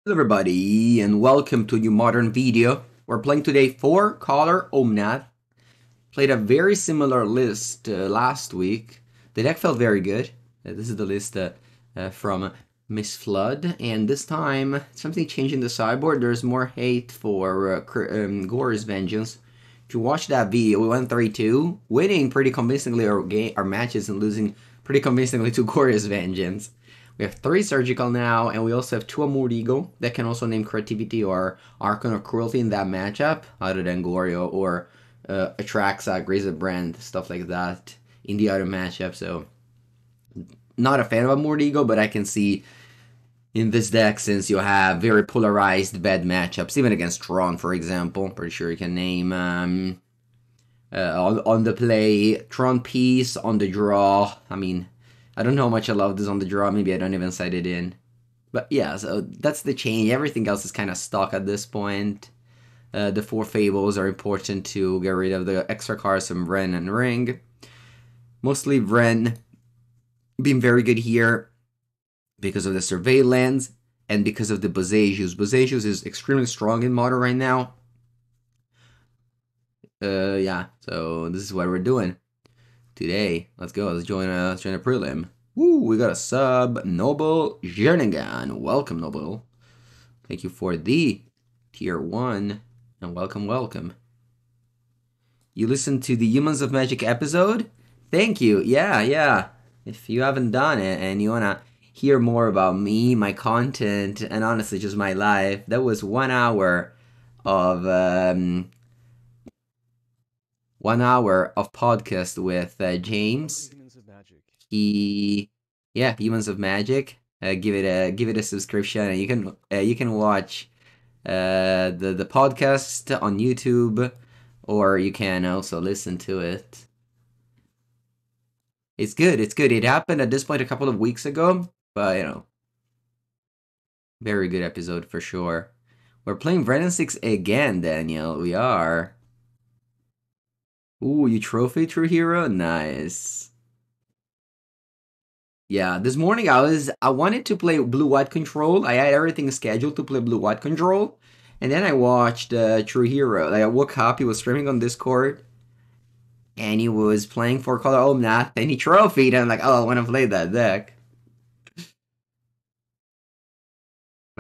Hello everybody and welcome to a new modern video. We're playing today 4-Color Omnath. Played a very similar list last week. The deck felt very good. This is the list from Miss Flood, and this time something changed in the sideboard. There's more hate for Gore's Vengeance. If you watch that video, we went 3-2, winning pretty convincingly our matches and losing pretty convincingly to Gore's Vengeance. We have 3 Surgical now, and we also have 2 Amurigo that can also name Creativity or Archon or Cruelty in that matchup, other than Goryo or Atraxa, Brand, stuff like that in the other matchup. So, not a fan of Amurigo, but I can see in this deck, since you have very polarized bad matchups, even against Tron, for example. Pretty sure you can name on the play Tron Piece, on the draw. I mean, I don't know how much I love this on the draw. Maybe I don't even cite it in. But yeah, so that's the change. Everything else is kind of stuck at this point. The 4 Fables are important to get rid of the extra cards from Wrenn and Ring. Mostly Wrenn being very good here because of the Surveillance and because of the Boseijus. Boseijus is extremely strong in Modern right now. Yeah, so this is what we're doing today. Let's go. Let's join a prelim. Woo, we got a sub, Noble Jerningan. Welcome, Noble. Thank you for the tier 1, and welcome. You listened to the Humans of Magic episode? Thank you. Yeah. If you haven't done it and you wanna hear more about me, my content, and honestly just my life, that was 1 hour of 1 hour of podcast with James. Humans of Magic. Give it a subscription, and you can watch the podcast on YouTube, or you can also listen to it. It's good. It happened at this point a couple of weeks ago, but very good episode for sure. We're playing Wrenn 6 again, Daniel. We are. Ooh, you trophy True Hero? Nice. Yeah, this morning I wanted to play Blue White Control. I had everything scheduled to play Blue White Control, and then I watched True Hero. Like, I woke up, he was streaming on Discord, and he was playing 4-Color Omnath, and he trophied. And I'm like, oh, I want to play that deck.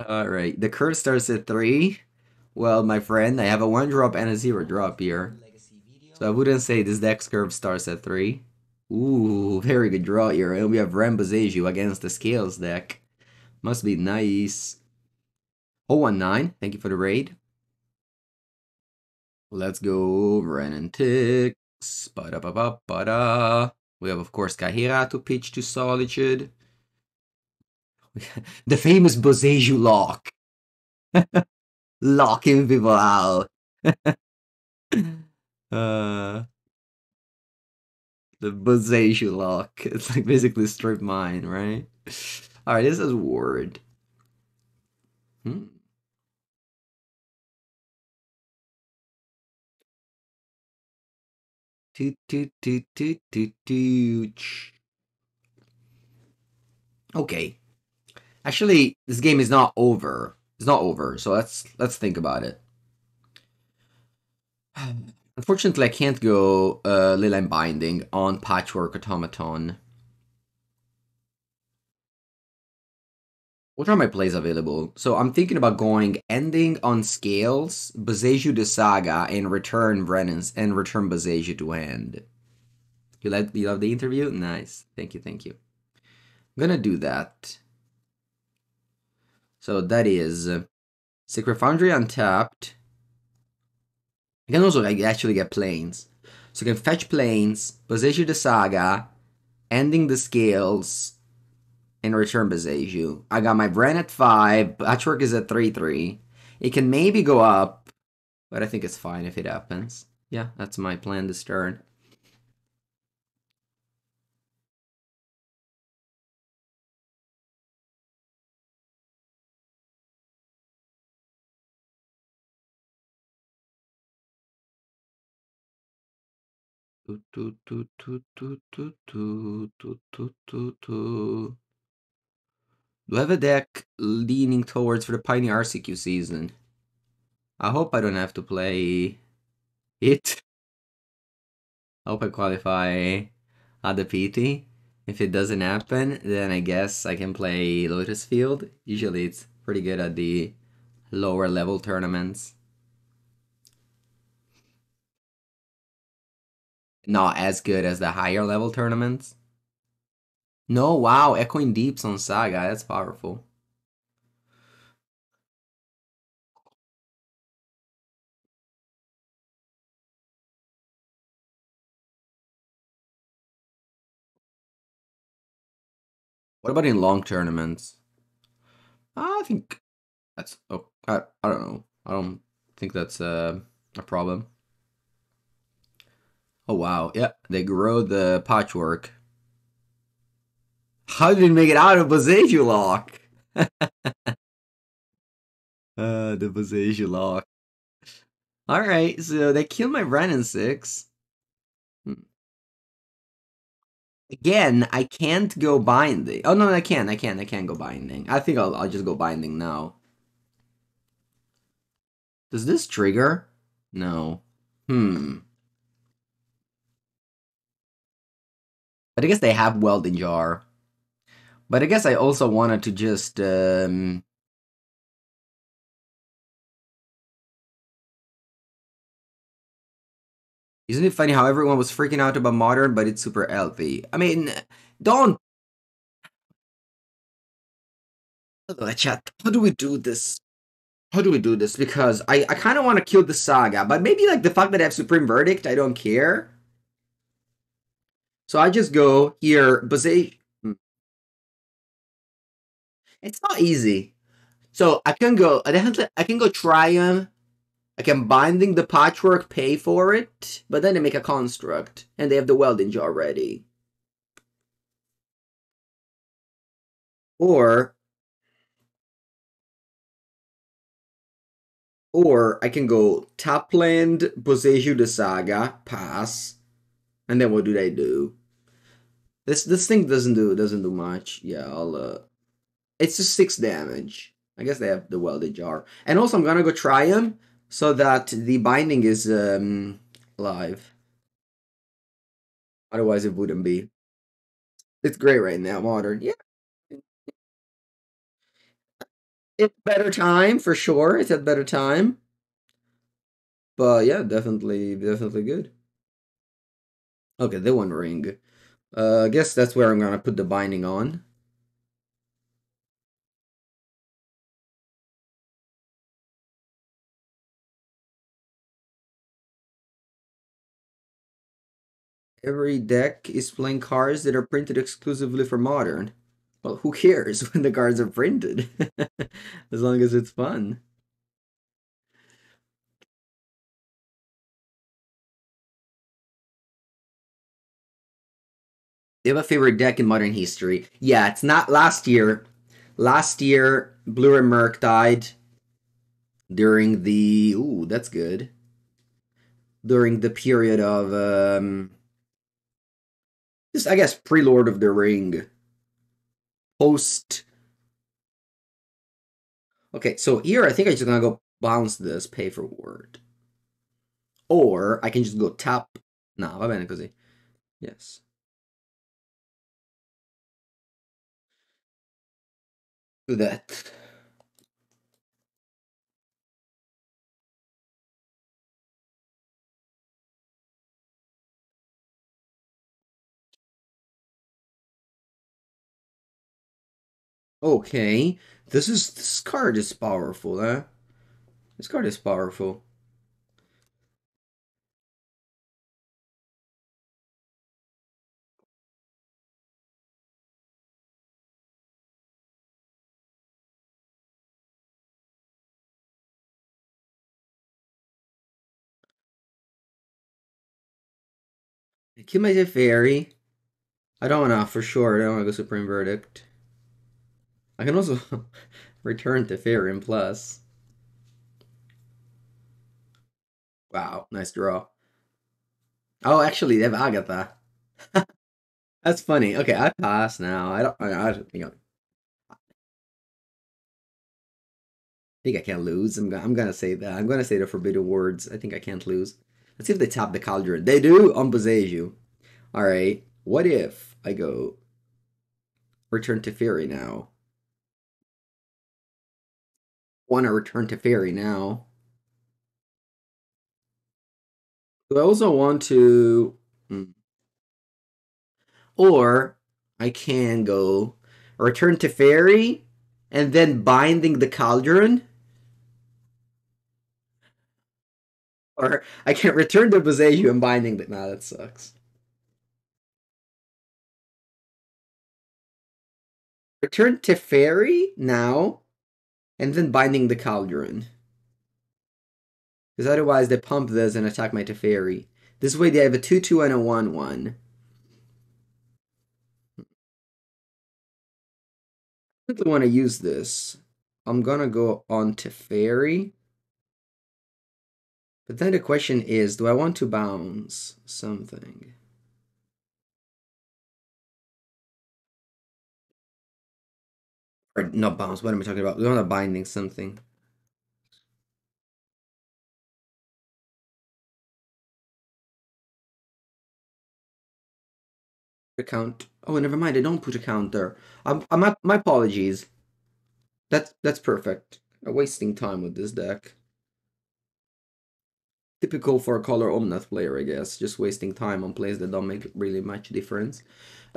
All right, the curve starts at 3. Well, my friend, I have a 1-drop and a 0-drop here, so I wouldn't say this deck's curve starts at 3. Ooh, very good draw here. And we have Ramboseiju against the Scales deck. Must be nice. 019, thank you for the raid. Let's go, Wrenn Tix. Ba-da-ba-ba-ba-da. We have, of course, Kaheera to pitch to Solitude. The famous Boseiju lock. Locking people out. uh, the Boseiju lock. It's like basically strip mine, right? Alright, this is Ward. Toot toot toot toot toot toot. Okay. Actually, this game is not over. It's not over, so let's think about it. Unfortunately, I can't go Leyline Binding on Patchwork Automaton. What are my plays available? So I'm thinking about going Ending on Scales, Boseiju the Saga, and return Brennan's and return Boseiju to hand. You love the interview? Nice. Thank you. I'm gonna do that. So that is Sacred Foundry untapped. I can also actually get planes. So I can fetch planes, Boseiju the Saga, Ending the Scales, and return Boseiju. I got my Bren at 5, Patchwork is at 3-3. It can maybe go up, but I think it's fine if it happens. Yeah, that's my plan this turn. Do I have a deck leaning towards for the Pioneer RCQ season? I hope I don't have to play it. I hope I qualify at the PT. If it doesn't happen, then I guess I can play Lotus Field. Usually it's pretty good at the lower level tournaments. Not as good as the higher level tournaments. No, wow, Echoing Deeps on Saga, that's powerful. What about in long tournaments? I think that's I don't know. I don't think that's a problem. Oh wow, yeah, they grow the patchwork. How did he make it out of Boseiju lock? The Boseiju lock. Alright, so they kill my Brennan 6. Hmm. Again, I can't go binding. Oh no, I can. I can't go binding. I think I'll just go binding now. Does this trigger? No. Hmm. But I guess they have Welding Jar. But I guess I also wanted to just isn't it funny how everyone was freaking out about Modern, but it's super healthy? I mean, don't chat. How do we do this? How do we do this? Because I kind of want to kill the Saga, but maybe like the fact that I have Supreme Verdict, I don't care. So I just go here, Bose. It's not easy. So I can go. I can go Triumph. I can binding the patchwork, pay for it, but then they make a construct and they have the welding jar ready. Or I can go Tapland, Boseiju the Saga, pass, and then what do they do? This thing doesn't do much. Yeah, I'll it's just 6 damage. I guess they have the welded jar. And also I'm gonna go try them so that the binding is live. Otherwise it wouldn't be. It's great right now, modern. Yeah. It's better time for sure. It's at better time. But yeah, definitely good. Okay, the One Ring. I guess that's where I'm gonna put the binding on. Every deck is playing cards that are printed exclusively for Modern. Well, who cares when the cards are printed? As long as it's fun. Do you have a favorite deck in Modern history? Yeah, it's not last year. Last year, Blue and Merc died during the. Ooh, that's good. During the period of. Just, I guess, pre Lord of the Ring. Post. Okay, so here I think I'm just gonna go bounce this, pay for word. Or I can just go tap. No, va bene così. Yes. Do that. Okay. This card is powerful, huh? This card is powerful. Kill my Teferi. I don't wanna for sure, I don't wanna go Supreme Verdict. I can also return Teferi plus. Wow, nice draw. Oh, actually, they have Agatha. That's funny. Okay, I pass now. I don't. You know, think I can't lose. I'm gonna say that. I'm gonna say the forbidden words. I think I can't lose. Let's see if they tap the cauldron. They do on Boseiju. All right. What if I go return to Fairy now? Want to return to Fairy now? Do I also want to? Or I can go return to Fairy and then binding the cauldron. Or I can return to Boseiju and binding the. Nah, that sucks. Return to Fairy now and then binding the cauldron. Because otherwise they pump this and attack my Teferi. This way they have a 2-2 and a 1-1. I really want to use this. I'm gonna go on Teferi. But then the question is, do I want to bounce something? Or not bounce, what am I talking about? We want to binding something. Count. Oh, never mind. I don't put a counter. My apologies. That's perfect. I'm wasting time with this deck. Typical for a color Omnath player, I guess. Just wasting time on plays that don't make really much difference.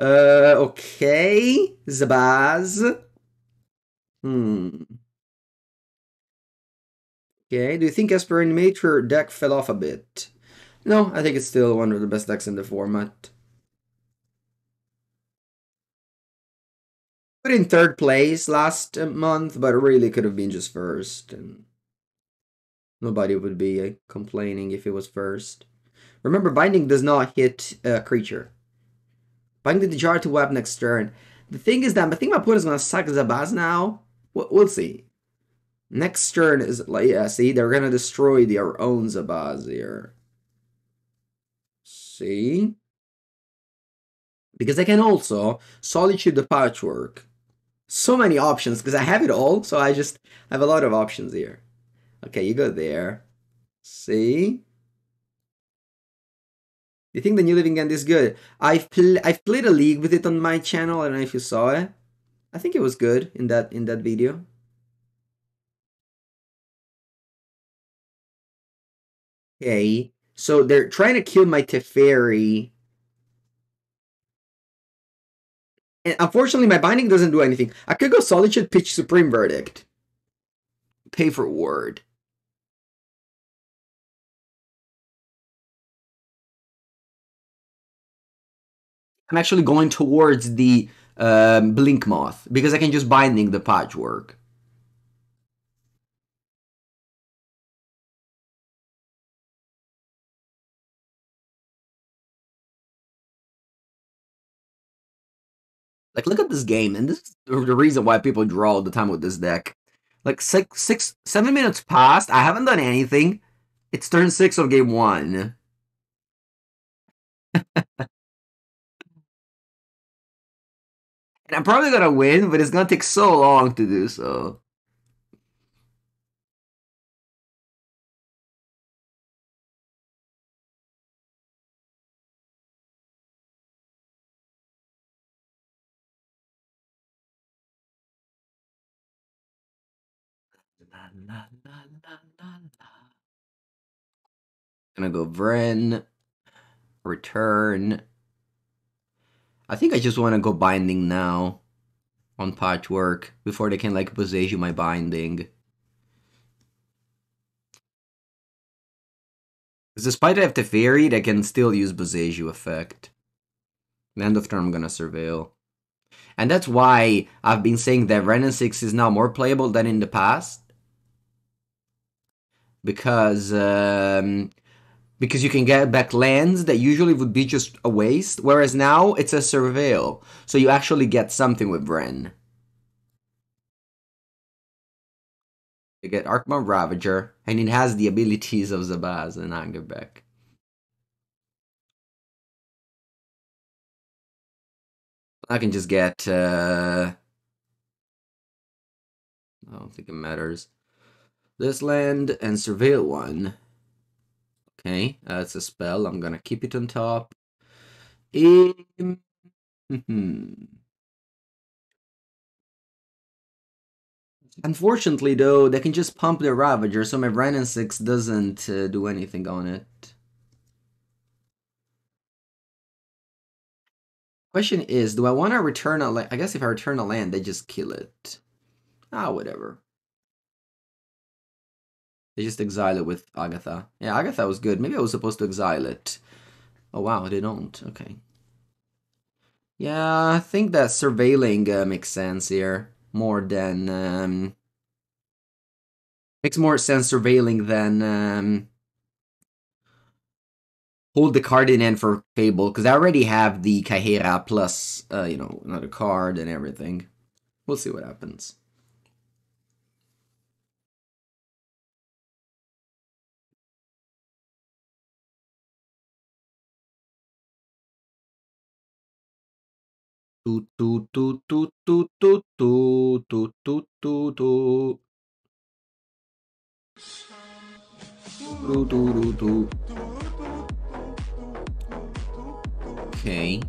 Okay. Zabaz. Okay, do you think Esper Animator deck fell off a bit? No, I think it's still one of the best decks in the format. Put in third place last month, but it really could have been just first. And nobody would be complaining if it was first. Remember, Binding does not hit a creature. Binding the jar to web next turn. The thing is that I think my opponent is going to sack Zabaz now. We'll see. Next turn is like, yeah, see, they're going to destroy their own Zabaz here. See? Because I can also Solitude the Patchwork. So many options because I have it all, so I just have a lot of options here. Okay, you go there. See? You think the New Living End is good? I've played a league with it on my channel. I don't know if you saw it. I think it was good in that video. Okay, so they're trying to kill my Teferi. And unfortunately, my binding doesn't do anything. I could go Solitude, pitch Supreme Verdict. Pay for ward. I'm actually going towards the Blink Moth because I can just binding the Patchwork. Like, look at this game, and this is the reason why people draw all the time with this deck. Like, 7 minutes passed, I haven't done anything. It's turn 6 of game 1. And I'm probably gonna win, but it's gonna take so long to do so. Gonna go Vren, return. I think I just want to go binding now on Patchwork before they can like Boseiju my binding. Because despite I have Teferi, they can still use Boseiju effect. End of turn, I'm gonna Surveil. And that's why I've been saying that Renin 6 is now more playable than in the past. Because you can get back lands that usually would be just a waste, whereas now it's a Surveil. So you actually get something with Vren. You get Arcmon Ravager, and it has the abilities of Zabaz and Angerbeck. I can just get... I don't think it matters. This land and surveil one. Okay, that's a spell. I'm gonna keep it on top. Unfortunately, though, they can just pump the Ravager, so my Renin 6 doesn't do anything on it. Question is, do I want to return a land? I guess if I return a land, they just kill it. Ah, whatever. They just exile it with Agatha. Yeah, Agatha was good. Maybe I was supposed to exile it. Oh wow, they don't. Okay. Yeah, I think that surveilling makes sense here. More than... makes more sense surveilling than... hold the card in hand for Fable, because I already have the Kaihera plus, another card and everything. We'll see what happens. Do do do do do do do do do do do. Do do do do. Okay.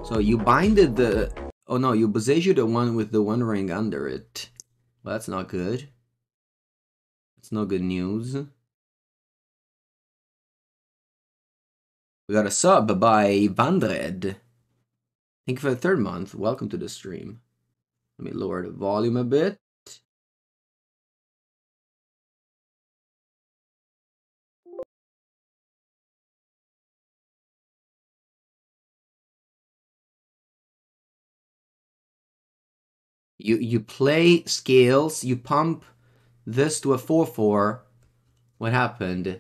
So you binded the... Oh no, you Boseiju the one with the one ring under it. Well, that's not good. It's no good news. We got a sub by Vandred. Thank you for the 3rd month. Welcome to the stream. Let me lower the volume a bit. You play scales, you pump this to a 4/4. What happened?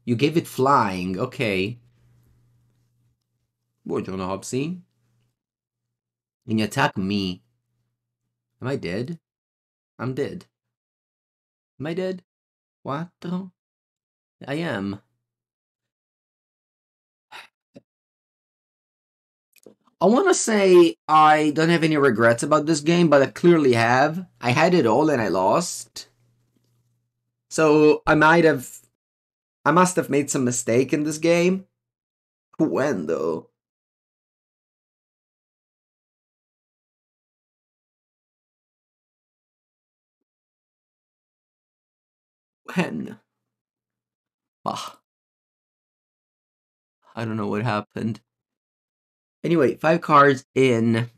You gave it flying, okay. Buongiorno, Hobsy. And you attack me. Am I dead? I'm dead. Am I dead? Quattro? I am. I want to say I don't have any regrets about this game, but I clearly have. I had it all and I lost. So I must have made some mistake in this game. When though? When? Ah, I don't know what happened. Anyway, 5 cards in.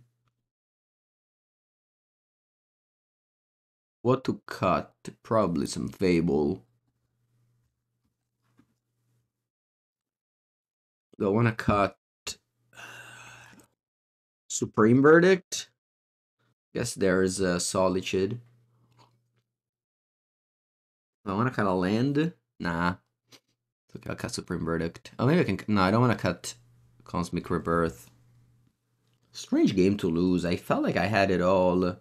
What to cut? Probably some Fable. Do I want to cut Supreme Verdict? Guess there's a Solitude. Do I want to cut a land? Nah. Okay, I'll cut Supreme Verdict. Oh, maybe I can... No, I don't want to cut Cosmic Rebirth. Strange game to lose. I felt like I had it all.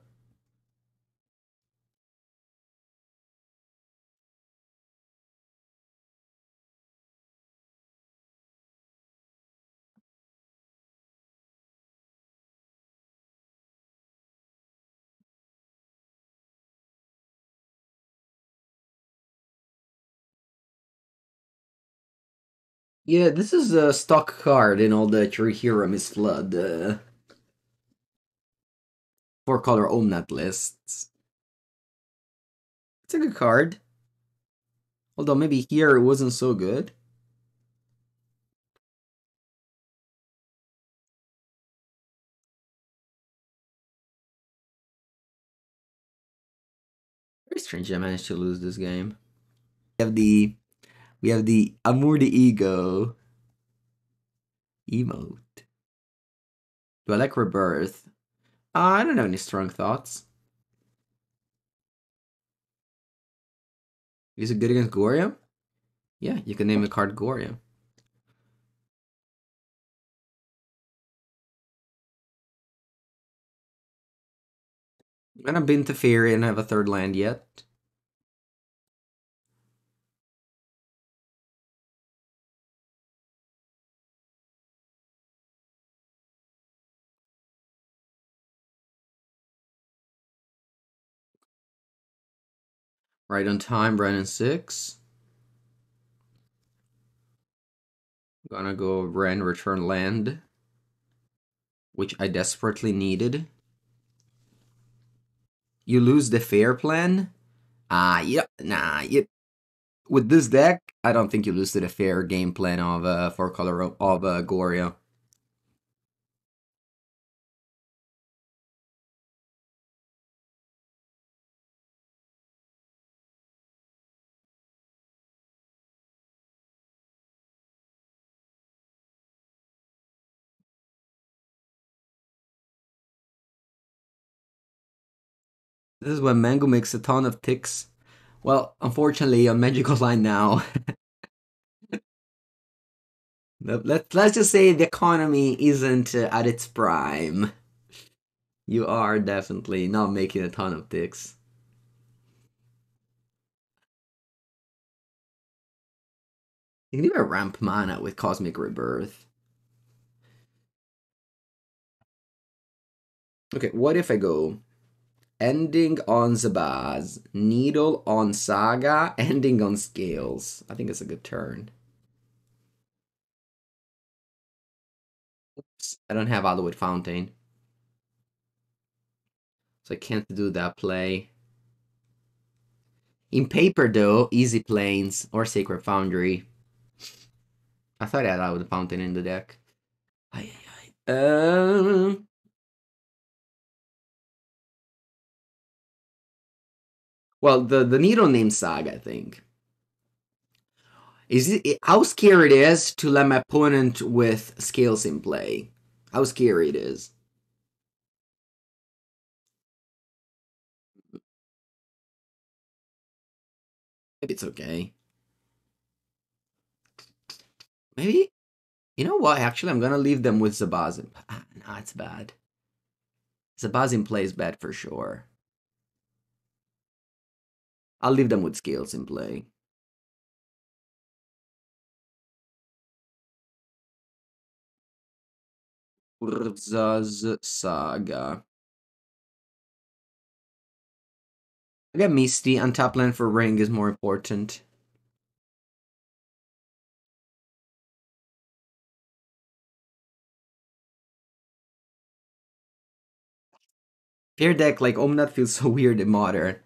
Yeah, this is a stock card in all the Trihira Miss Flood 4-color Omnath lists. It's a good card. Although maybe here it wasn't so good. Very strange I managed to lose this game. We have the Amour de Ego emote. Do I like Rebirth? I don't have any strong thoughts. Is it good against Goria? Yeah, you can name the card Goria. And I've been to Fairy and I have a 3rd land yet. Right on time, Brennan 6. Gonna go Ren return land, which I desperately needed. You lose the fair plan? Yep, nah, yep. With this deck, I don't think you lose to the fair game plan of 4-color of Goryo. This is when Mango makes a ton of ticks. Well, unfortunately, on Magical Line now, let's just say the economy isn't at its prime. You are definitely not making a ton of ticks. You can even ramp mana with Cosmic Rebirth. Okay, what if I go ending on Zabaz, Needle on Saga, ending on Scales? I think it's a good turn. Oops, I don't have Aluid Fountain, so I can't do that play. In paper, though, Easy Plains or Sacred Foundry. I thought I had Aluid Fountain in the deck. Ay, ay, ay. Well, the Needle named Saga, I think. Is it how scary it is to let my opponent with Scales in play? How scary it is. Maybe it's okay. Maybe you know what? Actually, I'm gonna leave them with Zabazin. Nah, it's bad. Zabazin plays bad for sure. I'll leave them with Scales in play. Urza's Saga. I got Misty, and top lane for Ring is more important. Fair deck like Omnath feels so weird in Modern.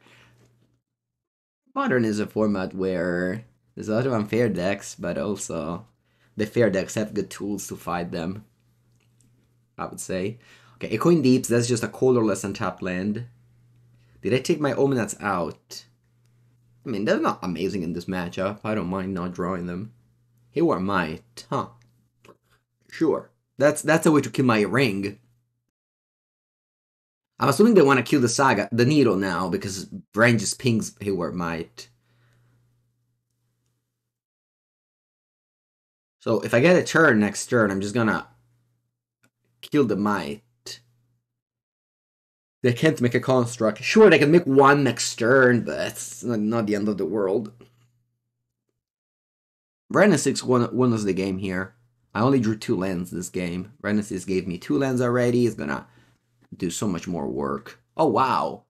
Modern is a format where there's a lot of unfair decks, but also the fair decks have good tools to fight them, I would say. Okay, Echoing Deeps, that's just a colorless untapped land. Did I take my Omnaths out? I mean, they're not amazing in this matchup. I don't mind not drawing them. Hayward might, huh? Sure. That's a way to kill my ring. I'm assuming they want to kill the Saga, the Needle now, because Brain just pings Hayward might. So if I get a turn next turn, I'm just gonna kill the Might. They can't make a construct. Sure, they can make one next turn, but it's not the end of the world. Brandon 6 won us the game here. I only drew 2 lands this game. Brandon 6 gave me 2 lands already. He's gonna do so much more work. Oh, wow.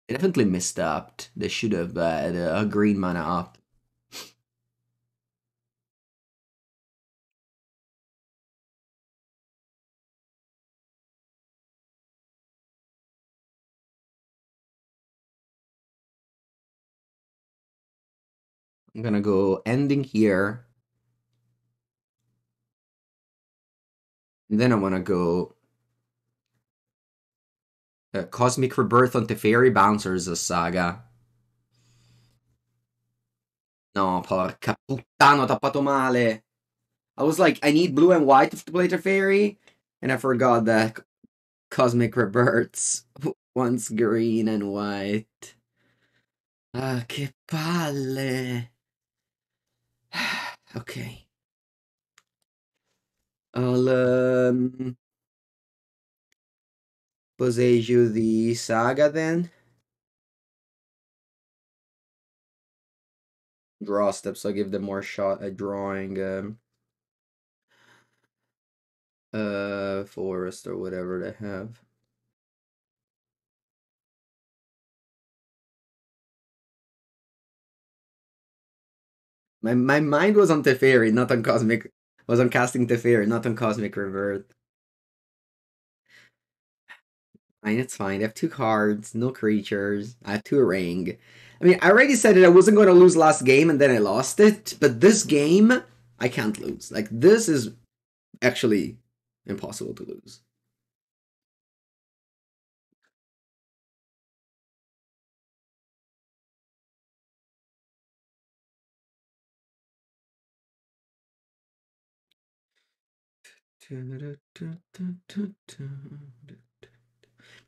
They definitely missed up. They should have had a green mana up. I'm gonna go ending here. And then I wanna go Cosmic Rebirth on Teferi Bouncers Saga. No, porca puttana, ho tappato male. I was like, I need blue and white to play Teferi, and I forgot that Cosmic Rebirths wants green and white. Ah, che palle. Okay. I'll Boseiju the Saga then. Draw steps, I'll give them more shot at drawing forest or whatever they have. My mind was on Teferi, not on Cosmic. Was on casting Teferi, not on Cosmic Revert. Fine, it's fine. I have 2 cards, no creatures. I have 2 ring. I mean, I already said that I wasn't going to lose last game, and then I lost it. But this game, I can't lose. Like, this is actually impossible to lose.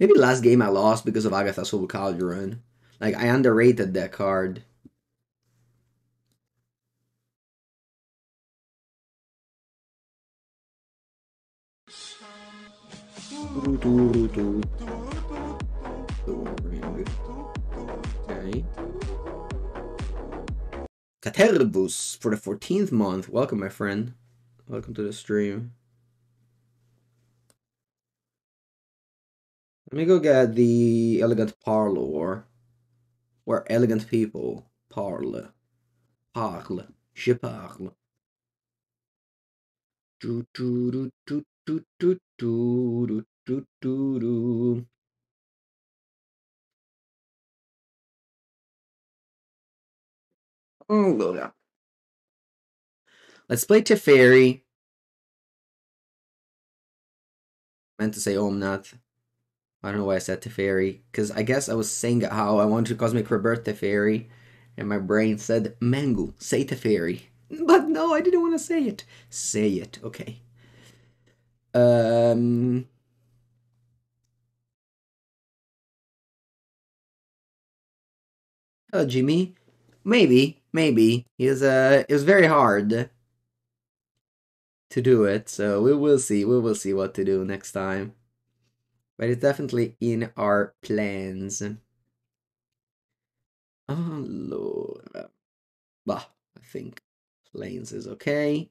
Maybe last game I lost because of Agatha Soul Calderon. Like, I underrated that card. Okay. Caterbus for the 14th month. Welcome, my friend. Welcome to the stream. Let me go get the elegant parlor. Where elegant people parle. Parle. Je parle. Do do do do do do do do do do. Oh, yeah. Let's play Teferi. Meant to say Omnath. I don't know why I said Teferi, because I guess I was saying how I wanted to Cosmic Rebirth Teferi, and my brain said, Mangu, say Teferi. But no, I didn't want to say it. Say it, okay. Hello, Jimmy. Maybe. It was very hard to do it, so we will see. We will see what to do next time. But it's definitely in our plans. Allora. Bah, I think planes is okay.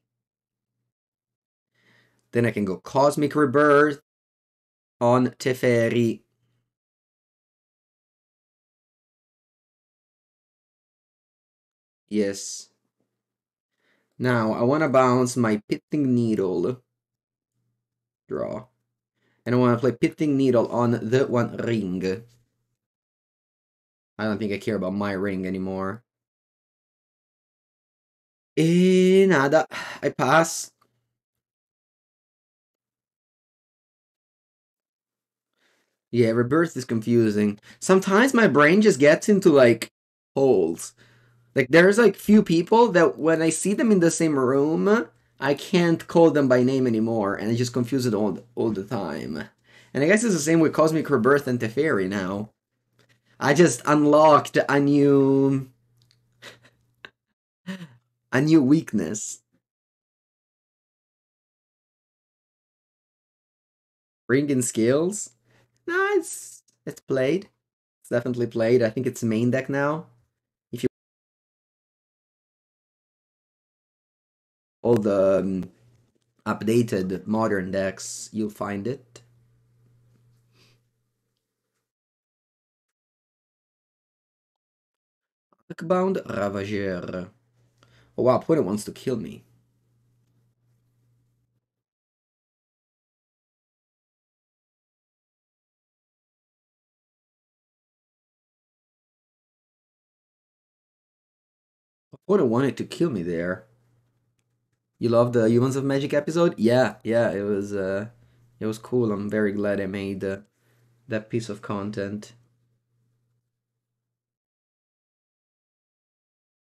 Then I can go Cosmic Rebirth on Teferi. Yes. Now, I want to bounce my Pitting Needle. Draw. And I want to play Pitting Needle on the one ring. I don't think I care about my ring anymore. Nada. I pass. Yeah, Rebirth is confusing. Sometimes my brain just gets into, like, holes. Like, there's, like, few people that when I see them in the same room, I can't call them by name anymore, and I just confuse it all the time. And I guess it's the same with Cosmic Rebirth and Teferi now. I just unlocked a new weakness. Ring in Scales? No, it's played. It's definitely played. I think it's main deck now. If you all the updated modern decks, you'll find it. Bound Ravager. Oh wow, opponent wants to kill me. Opponent wanted to kill me there. You love the Humans of Magic episode? Yeah, it was cool. I'm very glad I made that piece of content.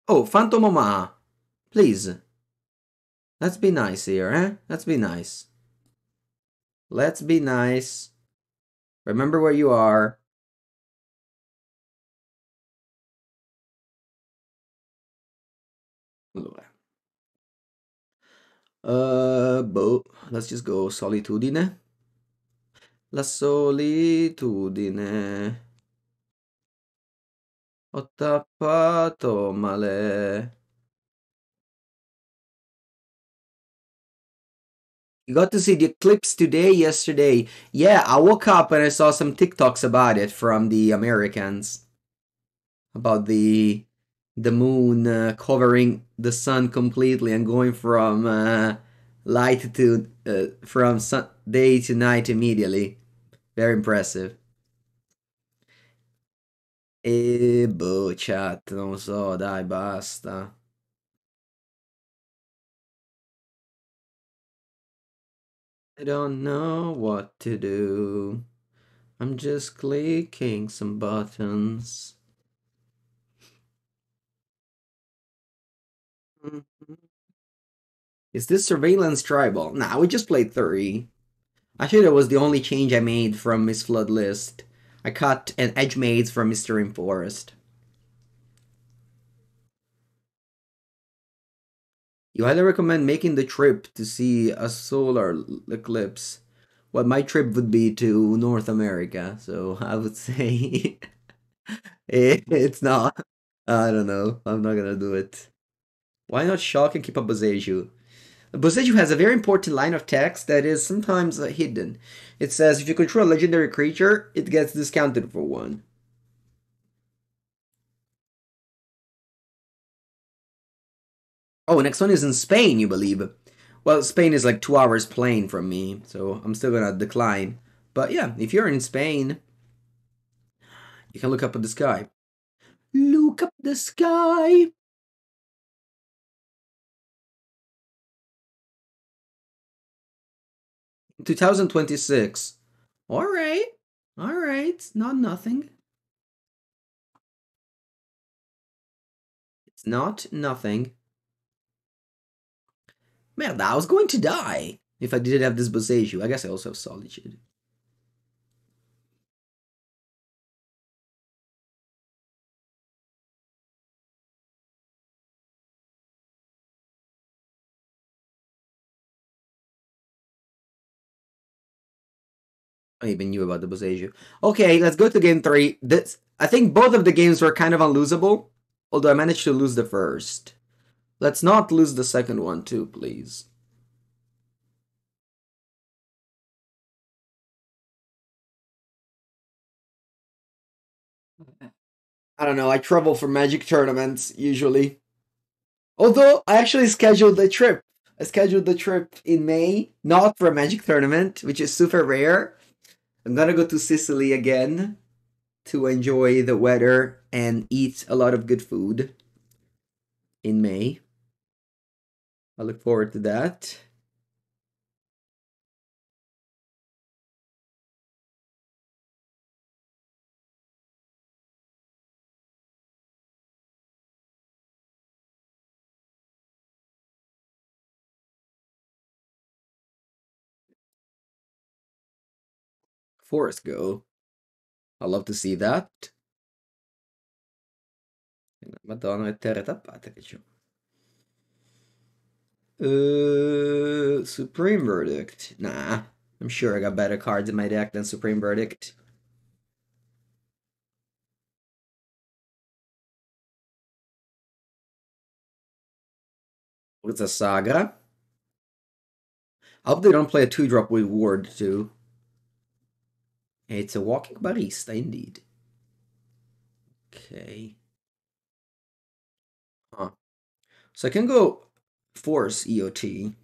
Oh, Phantom Omaha, please. Let's be nice here, eh? Let's be nice. Let's be nice. Remember where you are. Let's just go Solitudine. La solitudine. Ho tappato male. You got to see the eclipse yesterday. Yeah, I woke up and I saw some TikToks about it from the Americans. About the the moon covering the sun completely and going from light to from day to night immediately. Very impressive. E boh, chat, non so, dai, basta. I don't know what to do. I'm just clicking some buttons. Is this surveillance tribal? Nah, we just played 3. Actually, that was the only change I made from Miss Flood list. I cut an edge maids from Mr. Rainforest. You highly recommend making the trip to see a solar eclipse. Well, my trip would be to North America, so I would say it's not. I don't know. I'm not gonna do it. Why not shock and keep up Boseiju? Boseiju has a very important line of text that is sometimes hidden. It says, if you control a legendary creature, it gets discounted for 1. Oh, next one is in Spain, you believe? Well, Spain is like 2 hours plane from me, so I'm still gonna decline. But yeah, if you're in Spain, you can look up at the sky. Look up the sky! 2026. Alright. Alright. Not nothing. It's not nothing. Man, I was going to die if I didn't have this Boseiju. I guess I also have Solitude. I even knew about the Boseiju. Okay, let's go to game 3. I think both of the games were kind of unlosable, although I managed to lose the first. Let's not lose the second one too, please. I don't know, I travel for Magic tournaments, usually. Although, I actually scheduled the trip. I scheduled the trip in May, not for a Magic tournament, which is super rare. I'm gonna go to Sicily again to enjoy the weather and eat a lot of good food in May. I look forward to that. Forest Go. I love to see that. Madonna, che terre tappate che c'ho. Supreme Verdict. Nah, I'm sure I got better cards in my deck than Supreme Verdict. What's a Saga? I hope they don't play a 2-drop with Ward too. It's a Walking Barista indeed. Okay. Huh. So I can go Force EOT.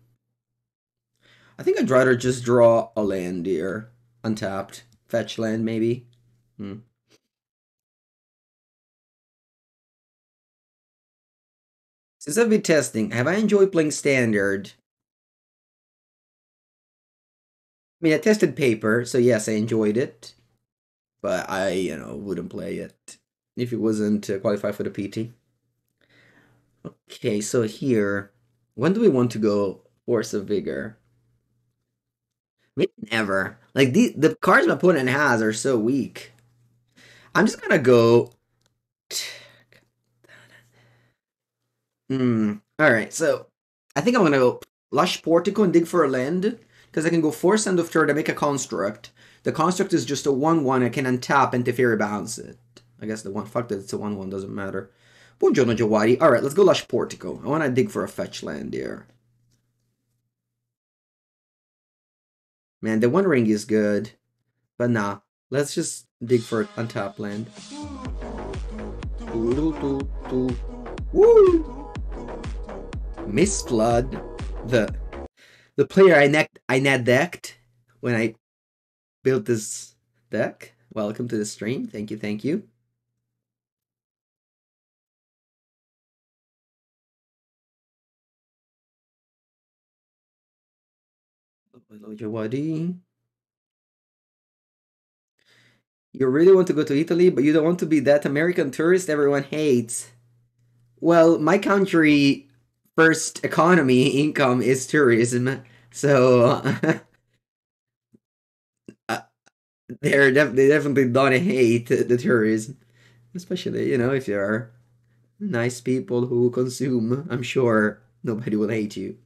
I think I'd rather just draw a land here. Untapped. Fetch land, maybe. Since I've been testing, have I enjoyed playing Standard? I mean, I tested Paper, so yes, I enjoyed it. But I, wouldn't play it if it wasn't qualified for the PT. Okay, so here, when do we want to go Force of Vigor? Maybe never. Like, the cards my opponent has are so weak. I'm just gonna go... Alright, so I think I'm gonna go Lush Portico and dig for a land, because I can go Force End of Turn to make a construct. The construct is just a 1-1, I can untap and Teferi bounce it. I guess the one fact that it's a 1-1 doesn't matter. Buongiorno Jawadi. Alright, let's go Lush Portico. I wanna dig for a fetch land here. Man, the One Ring is good. But nah, let's just dig for untap land. Woo! Miss Flood, the the player I net decked when I built this deck. Welcome to the stream. Thank you, thank you. You really want to go to Italy, but you don't want to be that American tourist everyone hates. Well, my country first economy income is tourism, so uh, they definitely don't hate the tourism, especially if you are nice people who consume. I'm sure nobody will hate you.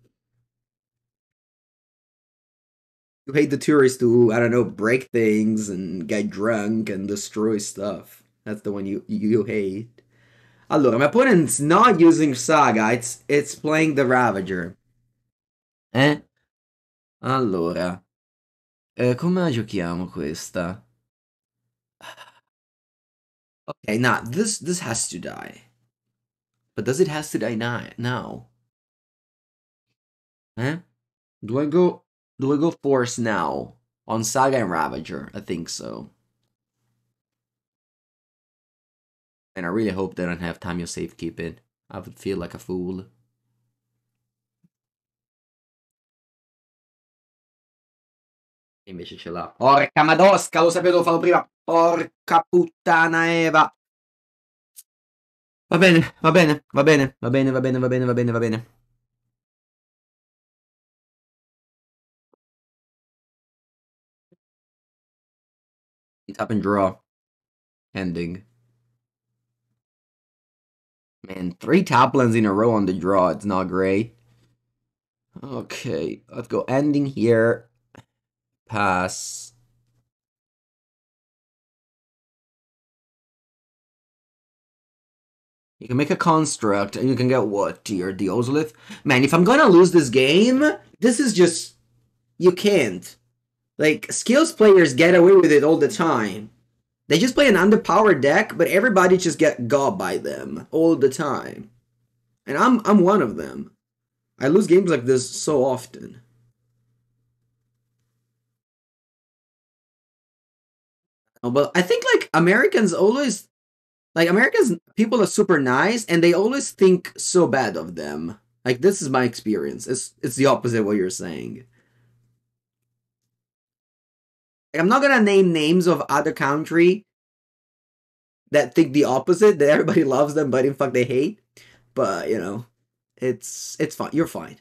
You hate the tourists who, I don't know, break things and get drunk and destroy stuff. That's the one you hate. Allora, my opponent's not using Saga, it's playing the Ravager. Eh? Allora, come la giochiamo questa? Okay, nah, this has to die. But does it has to die now? Eh? Do I go Force now? On Saga and Ravager? I think so. And I really hope they don't have Tamio safekeeping. I would feel like a fool. Invece ce l'ha. Porca madosca, lo sapevo farlo prima. Porca puttana Eva. Va bene, va bene, va bene, va bene, va bene, va bene, va bene, va bene. Tap and draw. Ending. Man, 3 Taplands in a row on the draw. It's not great. Okay, let's go ending here. Pass. You can make a construct and you can get what? Tier the Ozolith? Man, if I'm gonna lose this game, this is just. You can't. Like, skills players get away with it all the time. They just play an underpowered deck, but everybody just get got by them all the time. And I'm one of them. I lose games like this so often. Oh, but I think like Americans always like Americans people are super nice and they always think so bad of them. Like this is my experience. It's the opposite of what you're saying. Like, I'm not gonna name names of other country that think the opposite, that everybody loves them, but in fact they hate. But it's fine. You're fine.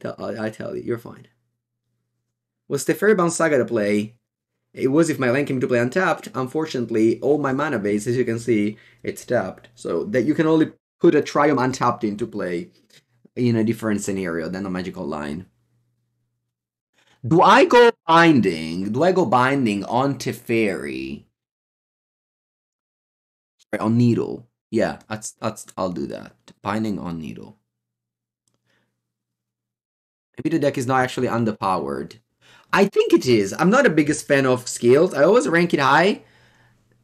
I tell you, you're fine. Was Teferi Bound Saga to play? It was if my land came to play untapped. Unfortunately, all my mana base, as you can see, it's tapped. So that you can only put a Triumph untapped into play in a different scenario than a magical line. Do I go binding? Do I go binding on Teferi? On Needle. Yeah, I'll do that. Binding on Needle. Maybe the deck is not actually underpowered. I think it is. I'm not the biggest fan of skills. I always rank it high,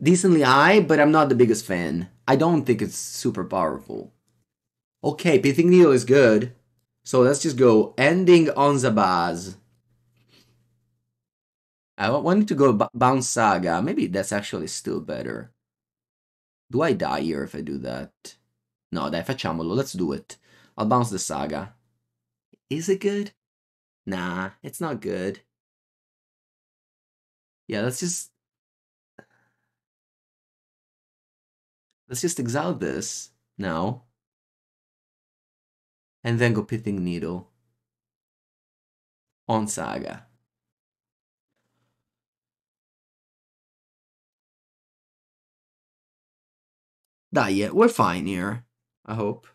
decently high, but I'm not the biggest fan. I don't think it's super powerful. Okay, Pithing Needle is good. So let's just go ending on Zabaz. I wanted to go Bounce Saga. Maybe that's actually still better. Do I die here if I do that? No, dai, facciamolo. Let's do it. I'll bounce the Saga. Is it good? Nah, it's not good. Yeah, let's just exile this now. And then go Pithing Needle on Saga. Dai, we're fine here. I hope.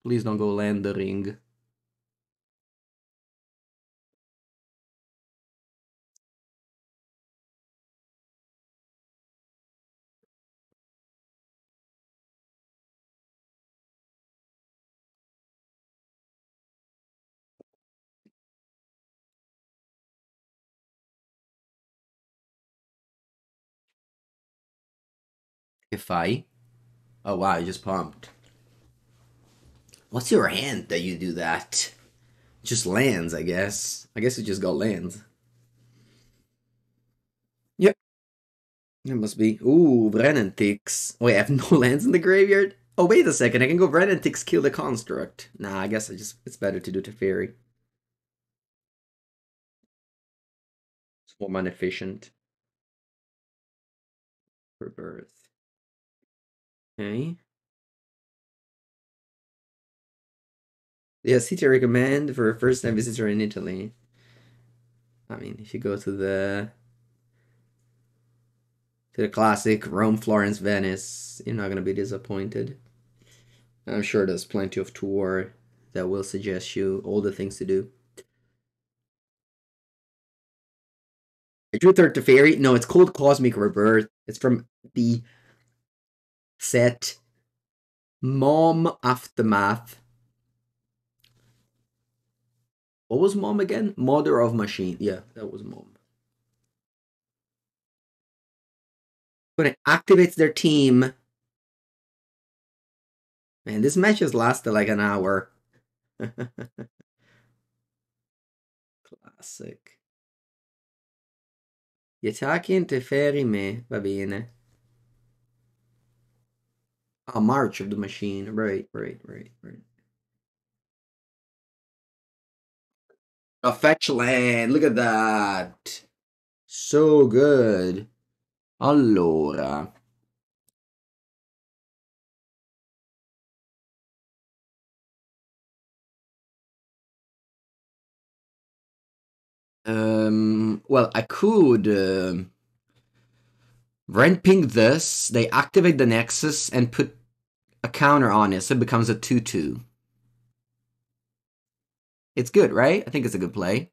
Please don't go land the ring. Che fai? Oh wow, you just pumped. What's your hand that you do that? Just lands, I guess. I guess it just got lands. Yep. It must be. Ooh, Brennentix. Wait, I have no lands in the graveyard? Oh, wait a second. I can go Brennentix, kill the construct. Nah, I guess it's better to do Teferi. It's more mana efficient. Rebirth. Okay. Yeah, city recommend for a first time visitor in Italy. I mean, if you go to the classic Rome, Florence, Venice, you're not gonna be disappointed. I'm sure there's plenty of tour that will suggest you all the things to do. I drew third to fairy. No, it's called Cosmic Rebirth. It's from the set Mom Aftermath. What was Mom again? Mother of Machine. Yeah, that was Mom. When it activates their team. Man, this match has lasted like an hour. Classic. Gli attacchi interferi me. Va bene. Oh, March of the Machine. Right. A fetch land. Look at that. So good. Allora. Well, I could rent ping this. They activate the Nexus and put a counter on it, so it becomes a 2/2. It's good, right? I think it's a good play.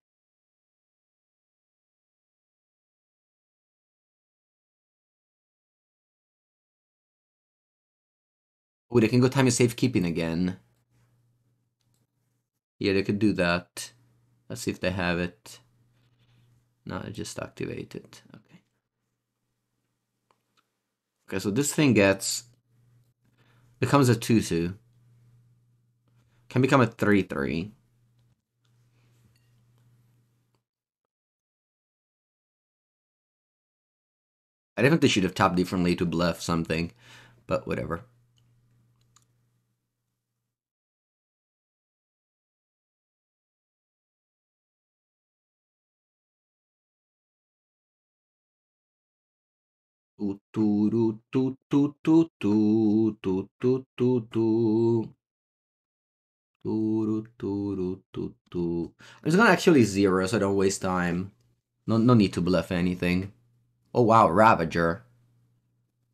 Oh, they can go time is safekeeping again. Yeah, they could do that. Let's see if they have it. No, I just activate it. Okay. Okay, so this thing becomes a 2/2. Can become a 3/3. I definitely should have tapped differently to bluff something, but whatever. I'm just gonna actually zero so I don't waste time. No need to bluff anything. Oh wow, Ravager.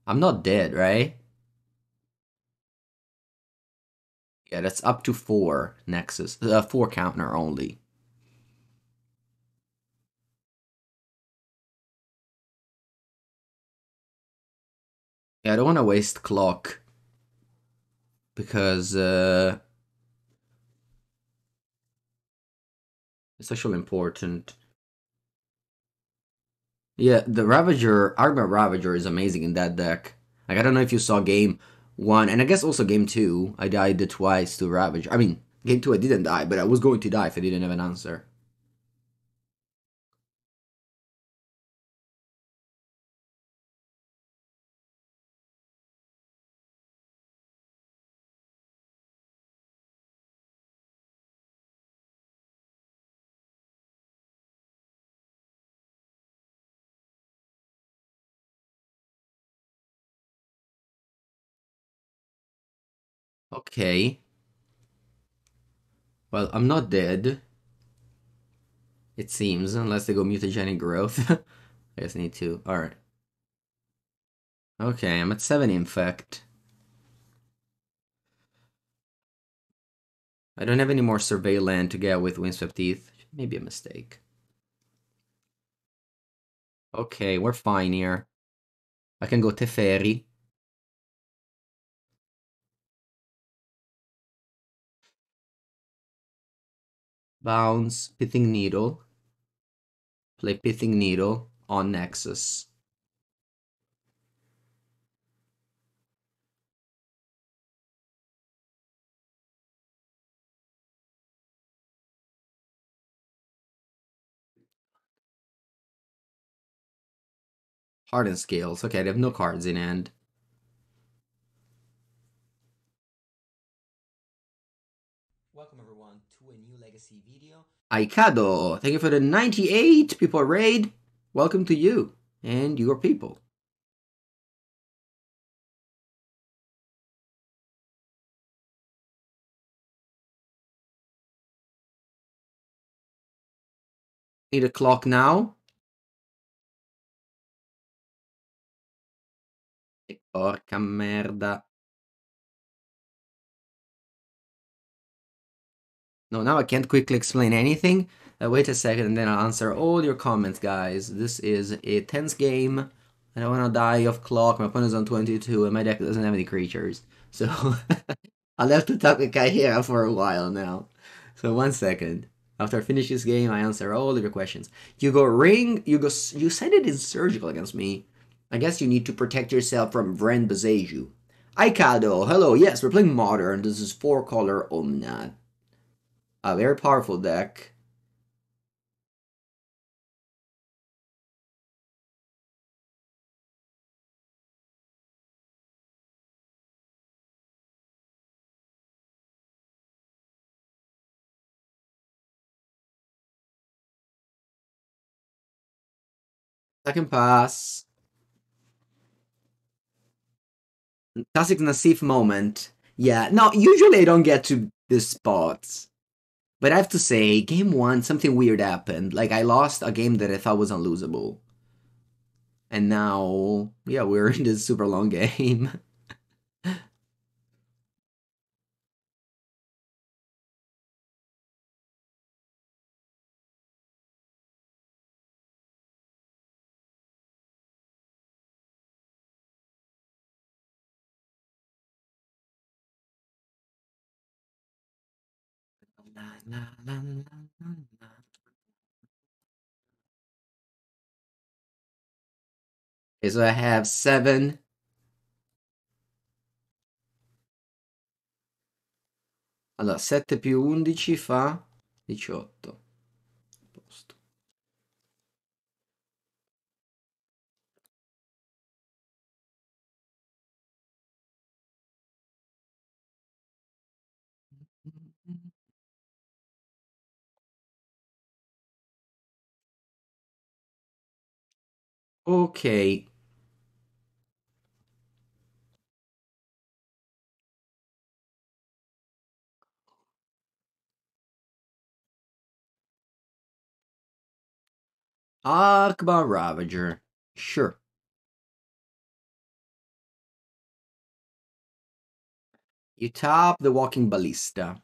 I'm not dead, right? Yeah, that's up to 4 Nexus. 4 counter only. Yeah, I don't want to waste clock. Because it's actually important. Yeah, the Ravager, Argma Ravager is amazing in that deck. Like, I don't know if you saw game 1, and I guess also game 2, I died twice to Ravager. I mean, game 2 I didn't die, but I was going to die if I didn't have an answer. Okay. Well, I'm not dead. It seems, unless they go mutagenic growth. I guess I need to. Alright. Okay, I'm at 7 infect. I don't have any more survey land to get with Windswept Teeth. Maybe a mistake. Okay, we're fine here. I can go Teferi. Bounce, Pithing Needle. Play Pithing Needle on Nexus. Hardened Scales. Okay, they have no cards in hand. Welcome everyone to a new Legacy video. Aikado, thank you for the 98 people raid. Welcome to you and your people. Need a clock now? Porca merda. No, now I can't quickly explain anything. Wait a second and then I'll answer all your comments, guys. This is a tense game. I don't want to die of clock. My opponent's on 22 and my deck doesn't have any creatures. So I'll have to talk with Kaihera for a while now. So 1 second. After I finish this game, I answer all of your questions. You go ring, you send it in surgical against me. I guess you need to protect yourself from Vren Bazeju. Aikado, hello, yes, we're playing Modern. This is 4-color Omnath. A very powerful deck. Second pass. Classic Nassif moment. Yeah, no, usually I don't get to this spot. But I have to say, game one, something weird happened. Like, I lost a game that I thought was unlosable. And now, yeah, we're in this super long game. Okay, so I have 7. Allora, 7 più 11 fa 18. Posto. Ok. Akbar Ravager. Sure. You tap the Walking Ballista.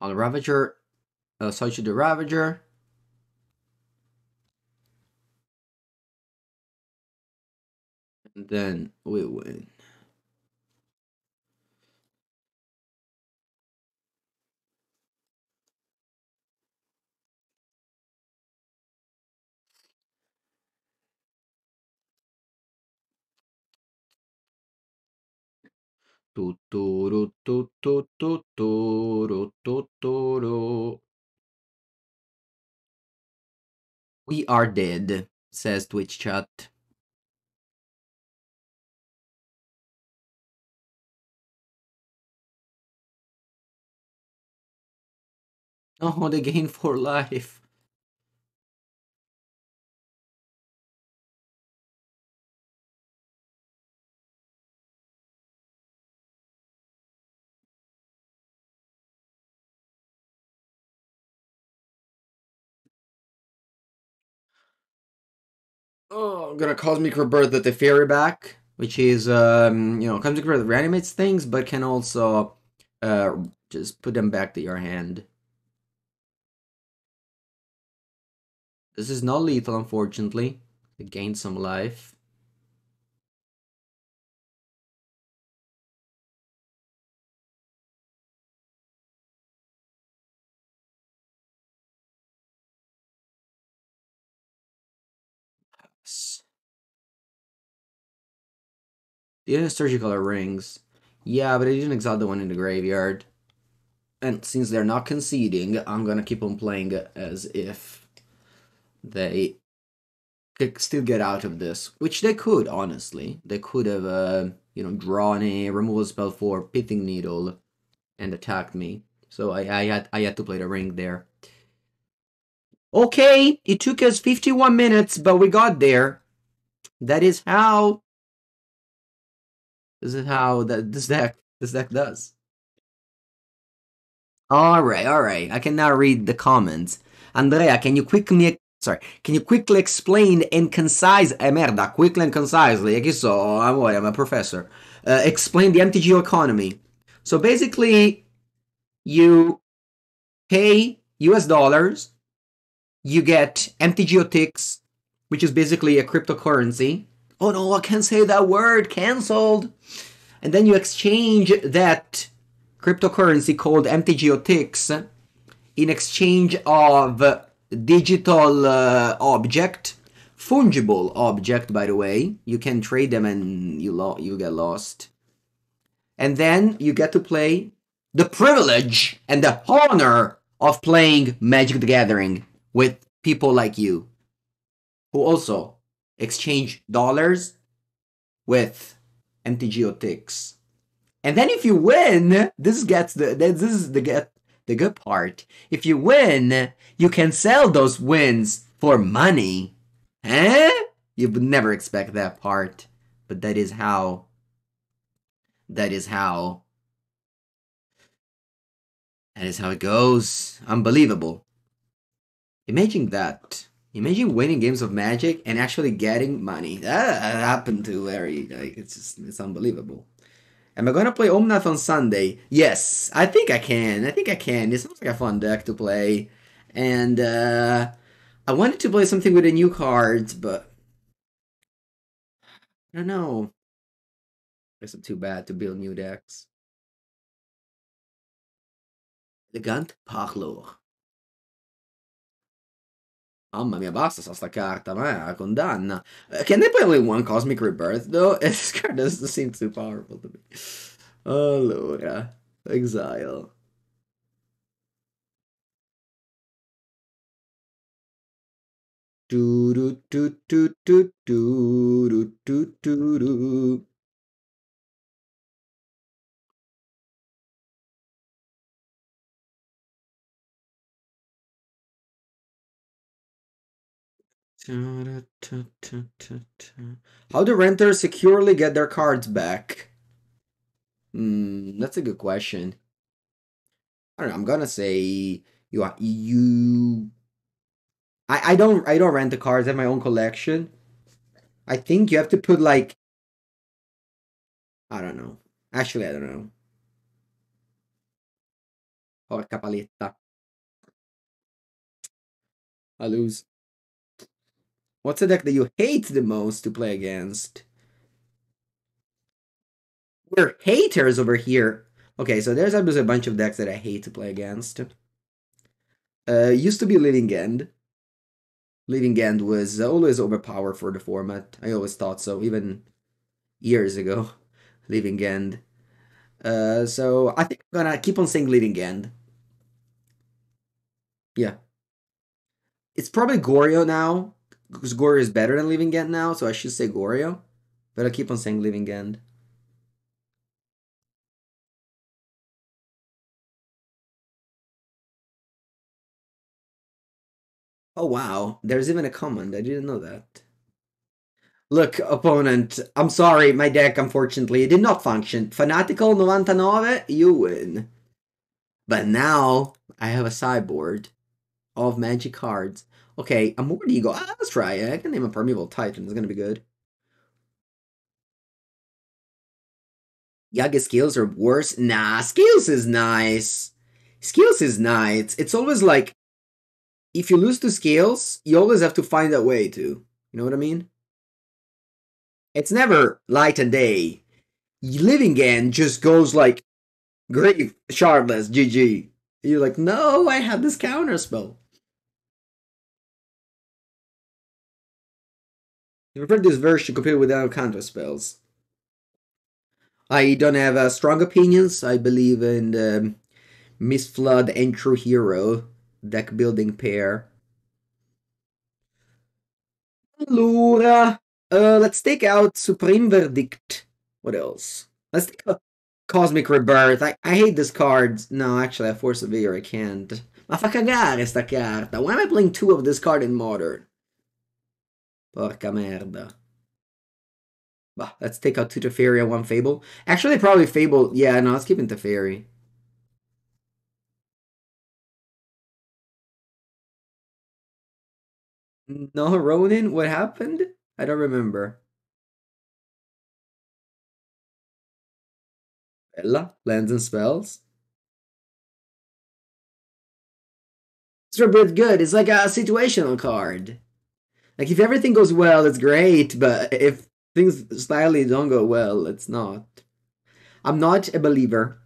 On the Ravager, switch to the Ravager. And then we win. Tuturu, tuturu, tuturu, tuturu. We are dead, says Twitch chat. Oh, they gain 4 life. Oh, I'm gonna Cosmic Rebirth the Teferi back, which is, Cosmic Rebirth reanimates things, but can also just put them back to your hand. This is not lethal, unfortunately. It gained some life. The other surgical are rings. Yeah, but I didn't exile the one in the graveyard. And since they're not conceding, I'm gonna keep on playing as if they could still get out of this, which they could, honestly. They could have, drawn a removal spell for Pithing Needle and attacked me. So I had to play the ring there. Okay, it took us 51 minutes, but we got there. That is how. This is how this deck does. All right. I can now read the comments. Andrea, can you quickly explain and concise, merda, quickly and concisely, che so, amore, I'm a professor. Explain the MTGO economy. So basically, you pay US dollars, you get MTGO ticks, which is basically a cryptocurrency. Oh no, I can't say that word, cancelled. And then you exchange that cryptocurrency called MTGO ticks in exchange of digital object, fungible object, by the way. You can trade them and you get lost. And then you get to play the privilege and the honor of playing Magic the Gathering with people like you, who also exchange dollars with MTGO ticks. And then if you win, this is the good part. If you win, you can sell those wins for money. Eh? You would never expect that part, but that is how it goes. Unbelievable. Imagine that. Imagine winning games of Magic and actually getting money. That happened to Larry. It's unbelievable. Am I gonna play Omnath on Sunday? Yes, I think I can. It sounds like a fun deck to play. And I wanted to play something with the new cards, but I don't know. It's too bad to build new decks. Elegant Parlour. Mamma mia, basta sta carta, ma è una condanna. Can they play only one Cosmic Rebirth, though? This card doesn't seem too powerful to me. Allora, Exile. Do do do do do do do do do. How do renters securely get their cards back? That's a good question. I don't know. I'm gonna say you. I don't rent the cards. I have my own collection. I think you have to put like. I don't know. Actually, I don't know. Porca paletta. I lose. What's the deck that you hate the most to play against? We're haters over here. Okay, so there's a bunch of decks that I hate to play against. Used to be Living End. Living End was always overpowered for the format. I always thought so, even years ago. Living End. So I think I'm gonna keep on saying Living End. Yeah. It's probably Goryo now, because Goryo is better than Living End now, so I should say Goryo. But I keep on saying Living End. Oh wow, there's even a command. I didn't know that. Look, opponent, I'm sorry, my deck, unfortunately, it did not function. Fanatical 99, you win. But now, I have a sideboard of magic cards. Okay, a Mord Eagle. Let's try it. I can name a Permeable Titan. It's gonna be good. Yaga Skills are worse? Nah, Skills is nice. Skills is nice. It's always like, if you lose to Skills, you always have to find a way to. You know what I mean? It's never light and day. Living End just goes like, Grave, Shardless, GG. You're like, no, I have this counter spell. I prefer this version compared without counter spells. I don't have strong opinions. I believe in Miss Flood and True Hero deck building pair. Allora, let's take out Supreme Verdict. What else? Let's take out Cosmic Rebirth. I hate this card. No, actually, I Force of Vigor. I can't. Ma fa cagare sta carta. Why am I playing 2 of this card in Modern? Porca merda. Bah, let's take out 2 Teferi and 1 Fable. Actually, probably Fable. Yeah, no, let's keep in Teferi. No, Ronin? What happened? I don't remember. Bella? Lands and Spells? It's a bit good. It's like a situational card. Like, if everything goes well, it's great, but if things slightly don't go well, it's not. I'm not a believer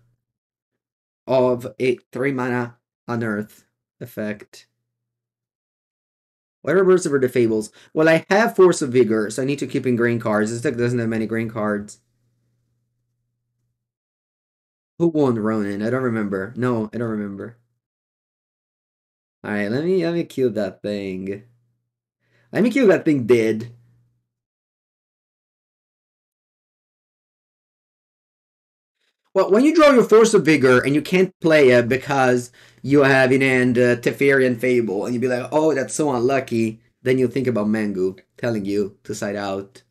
of a 3 mana unearth effect. What are Burst over the Fables? Well, I have Force of Vigor, so I need to keep in green cards. This deck doesn't have many green cards. Who won Ronin? I don't remember. No, I don't remember. Alright, let me kill that thing. Let me kill that thing dead. Well, when you draw your Force of Vigor and you can't play it because you have in hand Teferi and Fable, and you be like, oh, that's so unlucky, then you think about Mangu telling you to side out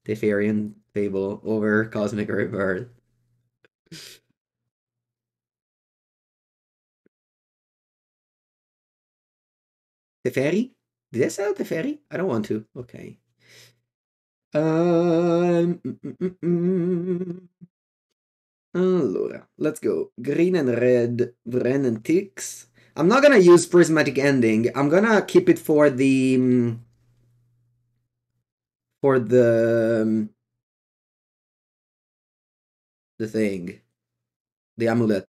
Teferi and Fable over Cosmic Rebirth. Teferi? Did I sell Teferi? I don't want to. Okay. Um, mm, mm, mm, Allora, let's go. Green and red, Vren and Tix. I'm not gonna use Prismatic Ending. I'm gonna keep it for the for the thing, the amulet,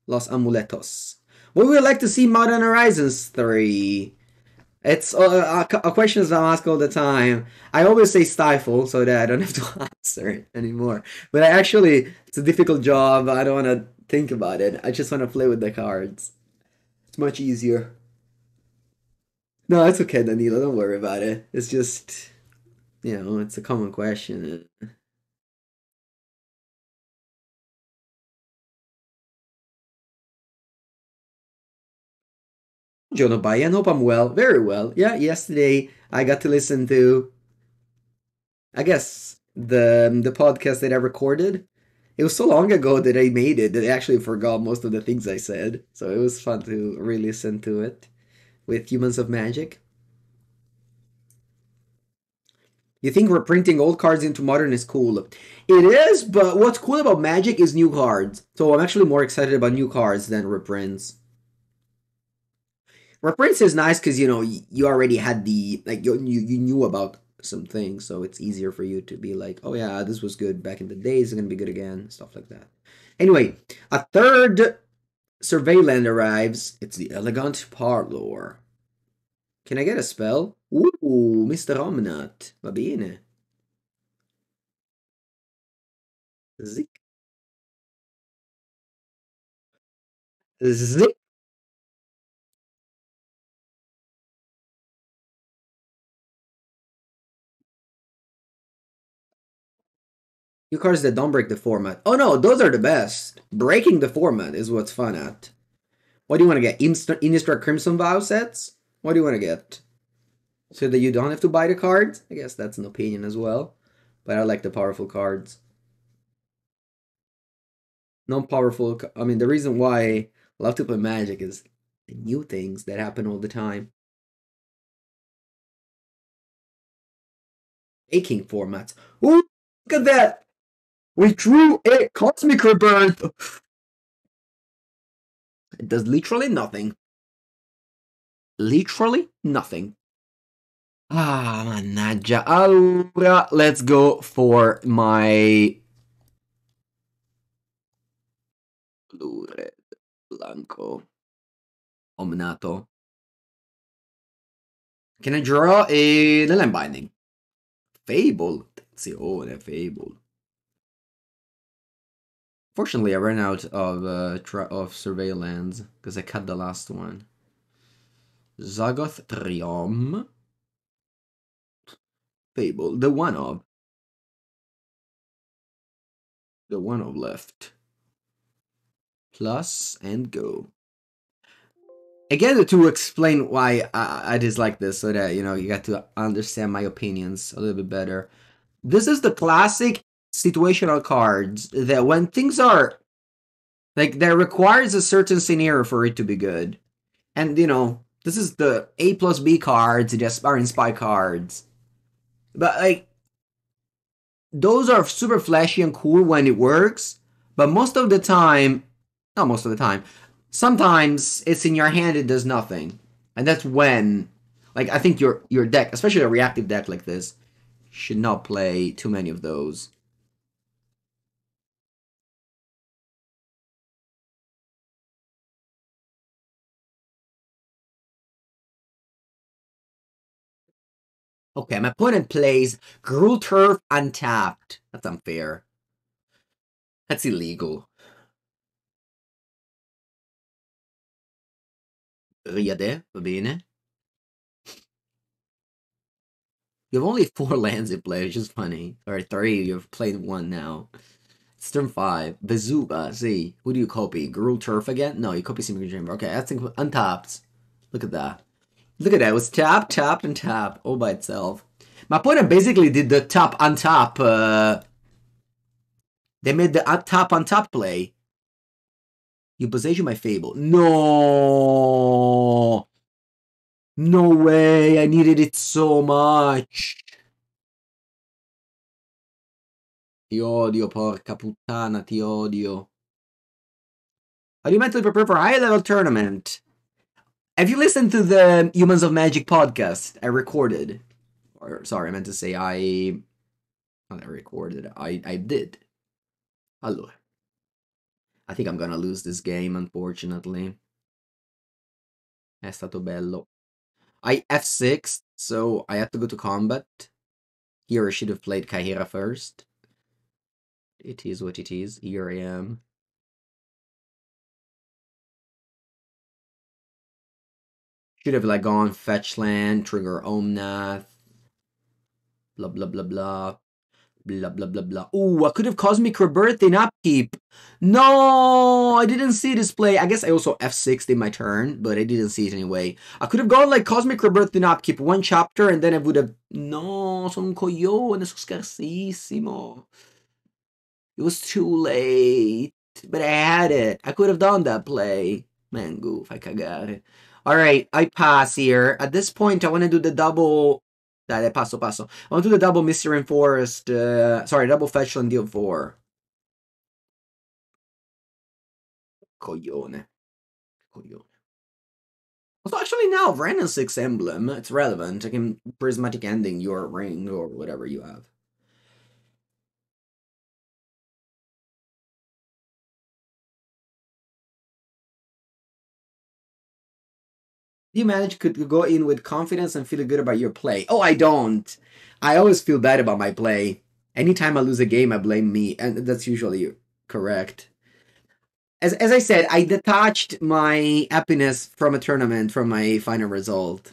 Los Amuletos. Would we like to see Modern Horizons 3? It's a question that I'm asked all the time. I always say stifle so that I don't have to answer it anymore. But it's a difficult job. I don't want to think about it. I just want to play with the cards. It's much easier. No, it's okay, Danilo. Don't worry about it. It's just, it's a common question. Jono Bayan, hope I'm well. Very well. Yeah, yesterday I got to listen to, I guess, the podcast that I recorded. It was so long ago that I made it that I actually forgot most of the things I said. So it was fun to re-listen to it with Humans of Magic. You think reprinting old cards into Modern is cool? It is, but what's cool about Magic is new cards. So I'm actually more excited about new cards than reprints. Reprints is nice because you already had the you knew about some things, so it's easier for you to be like, oh yeah, this was good back in the days, it's gonna be good again, stuff like that. Anyway, a third survey land arrives. It's the Elegant Parlor. Can I get a spell? Ooh, Mr. Omnat. Va bene. Zick. Zick. New cards that don't break the format. Oh no, those are the best. Breaking the format is what's fun at. What do you want to get? Innistrad Crimson Vow sets? What do you want to get? So that you don't have to buy the cards? I guess that's an opinion as well. But I like the powerful cards. Non-powerful, I mean, the reason why I love to play Magic is the new things that happen all the time. Baking formats. Ooh, look at that! We drew a Cosmic Rebirth! It does literally nothing. Literally nothing. Ah, mannaggia. Allora, let's go for my blue, red, blanco, Omnato. Can I draw a Land Binding? Fable. Attenzione, Fable. Fortunately, I ran out of surveillance because I cut the last one. Zagoth Triom. Fable. The one of. The one of left. Plus and go. Again, to explain why I dislike this, so that you got to understand my opinions a little bit better. This is the classic situational cards that when things are like that requires a certain scenario for it to be good, and this is the A plus B cards, the aspiring spy cards, but like those are super flashy and cool when it works, but most of the time, not most of the time, sometimes it's in your hand, it does nothing. And that's when, like, I think your deck, especially a reactive deck like this, should not play too many of those. Okay, my opponent plays Gruul Turf untapped. That's unfair. That's illegal. Riade, va bene. You have only 4 lands in play, which is funny. Or 3, you've played 1 now. It's turn 5. Bazooka, see. Who do you copy? Gruul Turf again? No, you copy Simic Chamber. Okay, that's untapped. Look at that. Look at that. It was tap, tap, and tap all by itself. My opponent basically did the tap on top. They made the tap on top play. You possession my Fable. No! No way! I needed it so much! Ti odio, porca puttana, ti odio. How do you mentally prepare for a high-level tournament? Have you listened to the Humans of Magic podcast I recorded? Or, sorry, I meant to say I recorded. I did. Allora. I think I'm gonna lose this game, unfortunately. È stato bello. I F6, so I have to go to combat. Here I should have played Kaihera first. It is what it is. Here I am. Should have like gone fetch land, trigger Omnath. Blah blah blah blah. Blah blah blah blah. Ooh, I could have Cosmic Rebirth in upkeep. No, I didn't see this play. I guess I also F6'd in my turn, but I didn't see it anyway. I could have gone like Cosmic Rebirth in upkeep, 1 chapter, and then I would have. No, sono un coglione, sono scarsissimo. It was too late, but I had it. I could have done that play. Man, goof, I cagare. Alright, I pass here. At this point, I want to do the double. Dai, passo. I want to do the double Mystery Forest. Sorry, double fetch and deal 4. Coglione. Also, actually, now, Random 6 Emblem, it's relevant. I can Prismatic Ending your ring or whatever you have. You manage to go in with confidence and feel good about your play. Oh, I don't. I always feel bad about my play. Anytime I lose a game, I blame me, and that's usually correct. As I said, I detached my happiness from a tournament from my final result.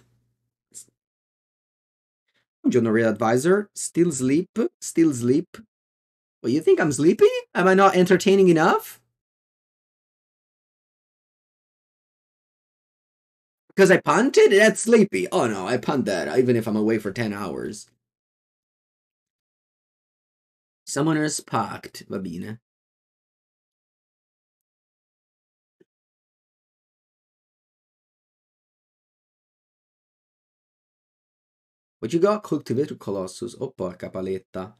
Journal Real Advisor, still sleep. Well, you think I'm sleepy? Am I not entertaining enough? Because I punted? That's sleepy. Oh no, I punt that, even if I'm away for 10 hours. Summoner's Pact, va bene. What you got? Cultivator Colossus. Oh, porca paletta.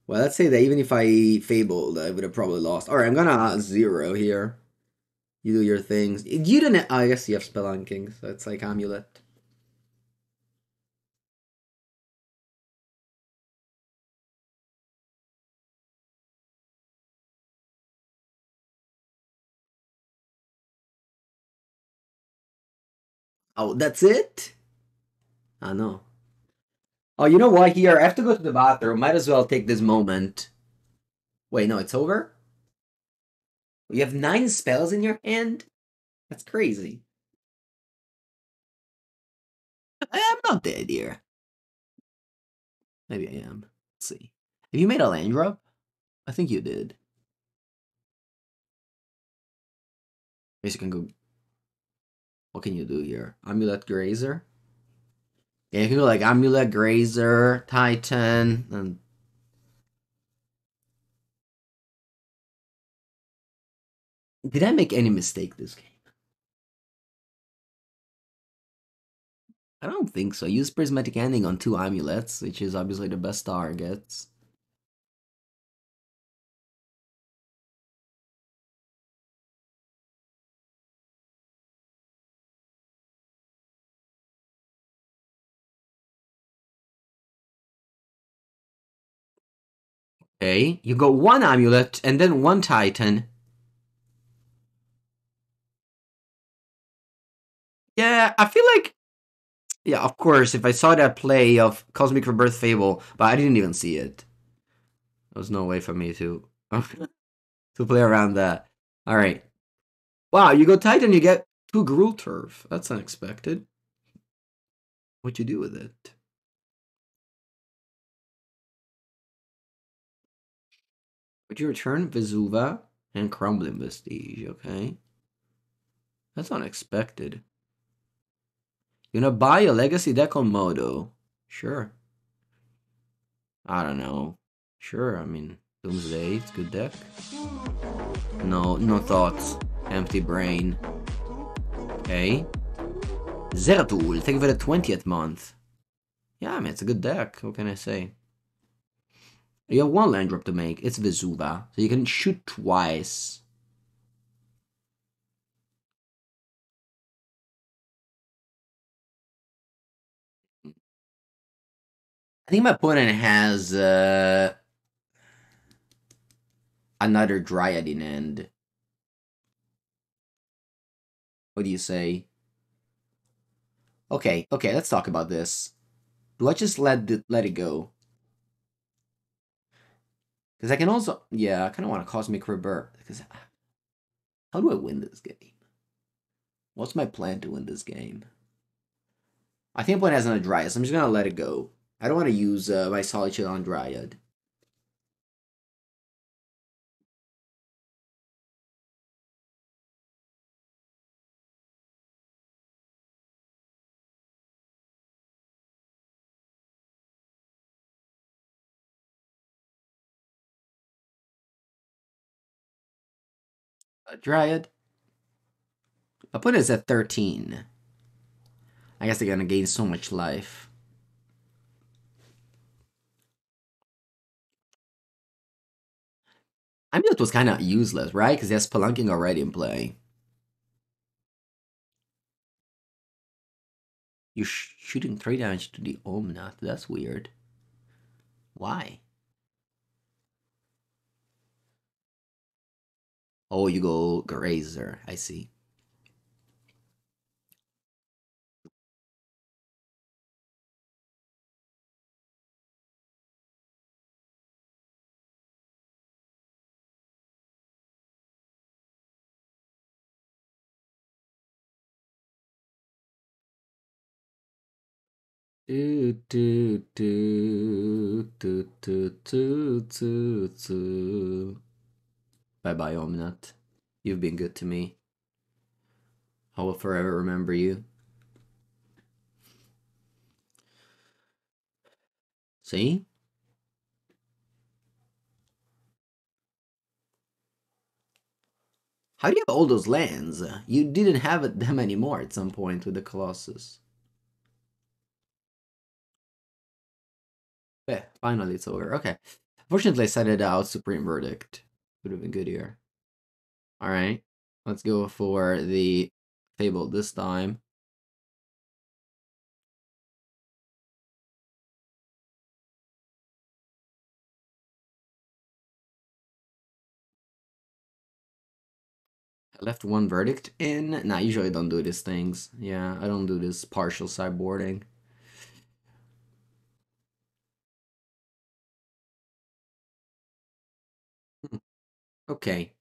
Well, let's say that even if I fabled, I would have probably lost. Alright, I'm gonna 0 here. You do your things. You didn't. Oh, I guess you have Spelunking, so it's like Amulet. Oh, that's it? I know. Oh, you know what? Here, I have to go to the bathroom. Might as well take this moment. Wait, no, it's over? You have 9 spells in your hand? That's crazy. I'm not dead here. Maybe I am. Let's see. Have you made a land drop? I think you did. Guess you can go. What can you do here? Amulet Grazer? Yeah, you can go like Amulet Grazer, Titan, and. Did I make any mistake this game? I don't think so. Use Prismatic Ending on 2 amulets, which is obviously the best targets. Okay, you go 1 amulet and then 1 Titan. Yeah, I feel like. Yeah, of course, if I saw that play of Cosmic Rebirth Fable, but I didn't even see it. There was no way for me to to play around that. Alright. Wow, you go Titan, you get 2 Gruul Turf. That's unexpected. What'd you do with it? Would you return Vesuva and Crumbling Vestige, okay? That's unexpected. You gonna buy a Legacy deck on Modo? Sure. I don't know. Sure, I mean, Doomsday, it's a good deck. No thoughts. Empty brain. Okay. Zeratul, thank you for the 20th month. Yeah, I mean, it's a good deck. What can I say? You have 1 land drop to make. It's Vesuva. So you can shoot twice. I think my opponent has another Dryad in end. What do you say? Okay, let's talk about this. Do I just let it go? Because I can also, yeah, I kind of want a Cosmic Rebirth. Because how do I win this game? What's my plan to win this game? I think my opponent has another Dryad, so I'm just gonna let it go. I don't want to use my Solitude on Dryad. Dryad. My opponent is at 13. I guess they're gonna gain so much life. Amulet was kind of useless, right? Because he has Spelunking already in play. You're shooting 3 damage to the Omnath. That's weird. Why? Oh, you go Grazer. I see. Do, do, do, do, do, do, do, do. Bye bye, Omnath. You've been good to me. I will forever remember you. See? How do you have all those lands? You didn't have them anymore at some point with the Colossus. Yeah, finally it's over. Okay. Fortunately, I set it out. Supreme Verdict. Would have been good here. Alright. Let's go for the Fable this time. I left 1 verdict in. Nah, usually I don't do these things. Yeah, I don't do this partial sideboarding. Okay.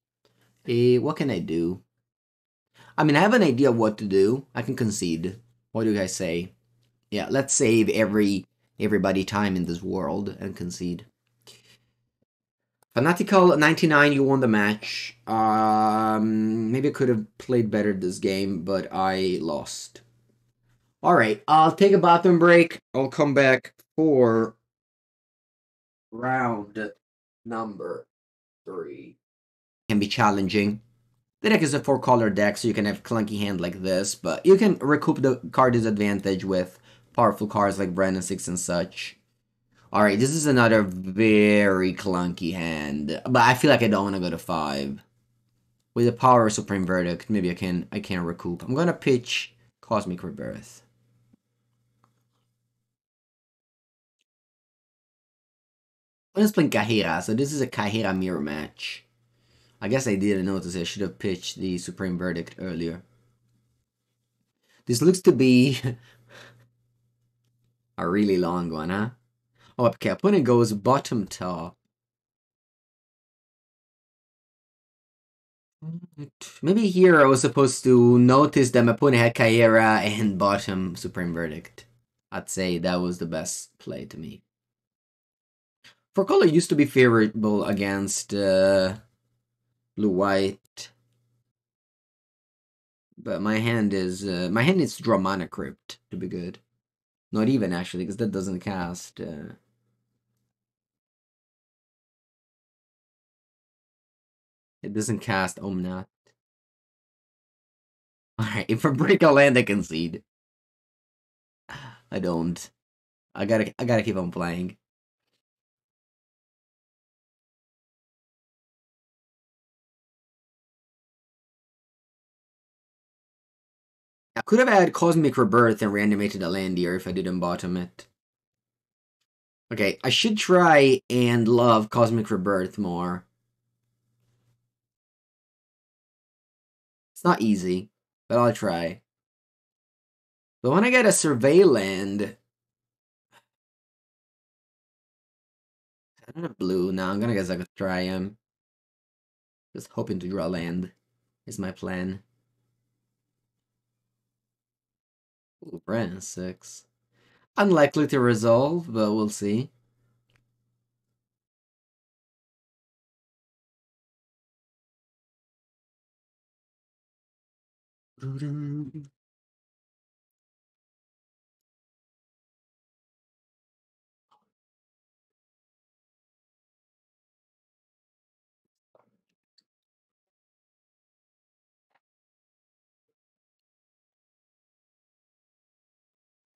What can I do? I mean, I have an idea of what to do. I can concede. What do you guys say? Yeah, let's save everybody time in this world and concede. Fanatical 99, you won the match. Maybe I could have played better this game, but I lost. Alright, I'll take a bathroom break. I'll come back for round number 3. Can be challenging. The deck is a 4-color deck, so you can have clunky hand like this, but you can recoup the card disadvantage with powerful cards like Brandon 6 and such. Alright, this is another very clunky hand, but I feel like I don't want to go to 5. With the power of Supreme Verdict, maybe I can recoup. I'm gonna pitch Cosmic Rebirth. I'm just playing Kaheera, so this is a Kaheera mirror match. I guess I didn't notice I should have pitched the Supreme Verdict earlier. This looks to be a really long one, huh? Oh, okay, opponent goes bottom top. Maybe here I was supposed to notice that my opponent had Kaheera and bottom Supreme Verdict. I'd say that was the best play to me. For color used to be favorable against blue-white. But my hand needs to draw Mana Crypt to be good. Not even, actually, because that doesn't cast... it doesn't cast Omnath. Alright, if I break a land, I concede. I don't. I gotta keep on playing. I could have had Cosmic Rebirth and reanimated a land here if I didn't bottom it. Okay, I should try and love Cosmic Rebirth more. It's not easy, but I'll try. But when I get a Survey land... I don't have blue. Now I'm gonna guess I could try him. Just hoping to draw land is my plan. Ooh, Brand 6. Unlikely to resolve, but we'll see.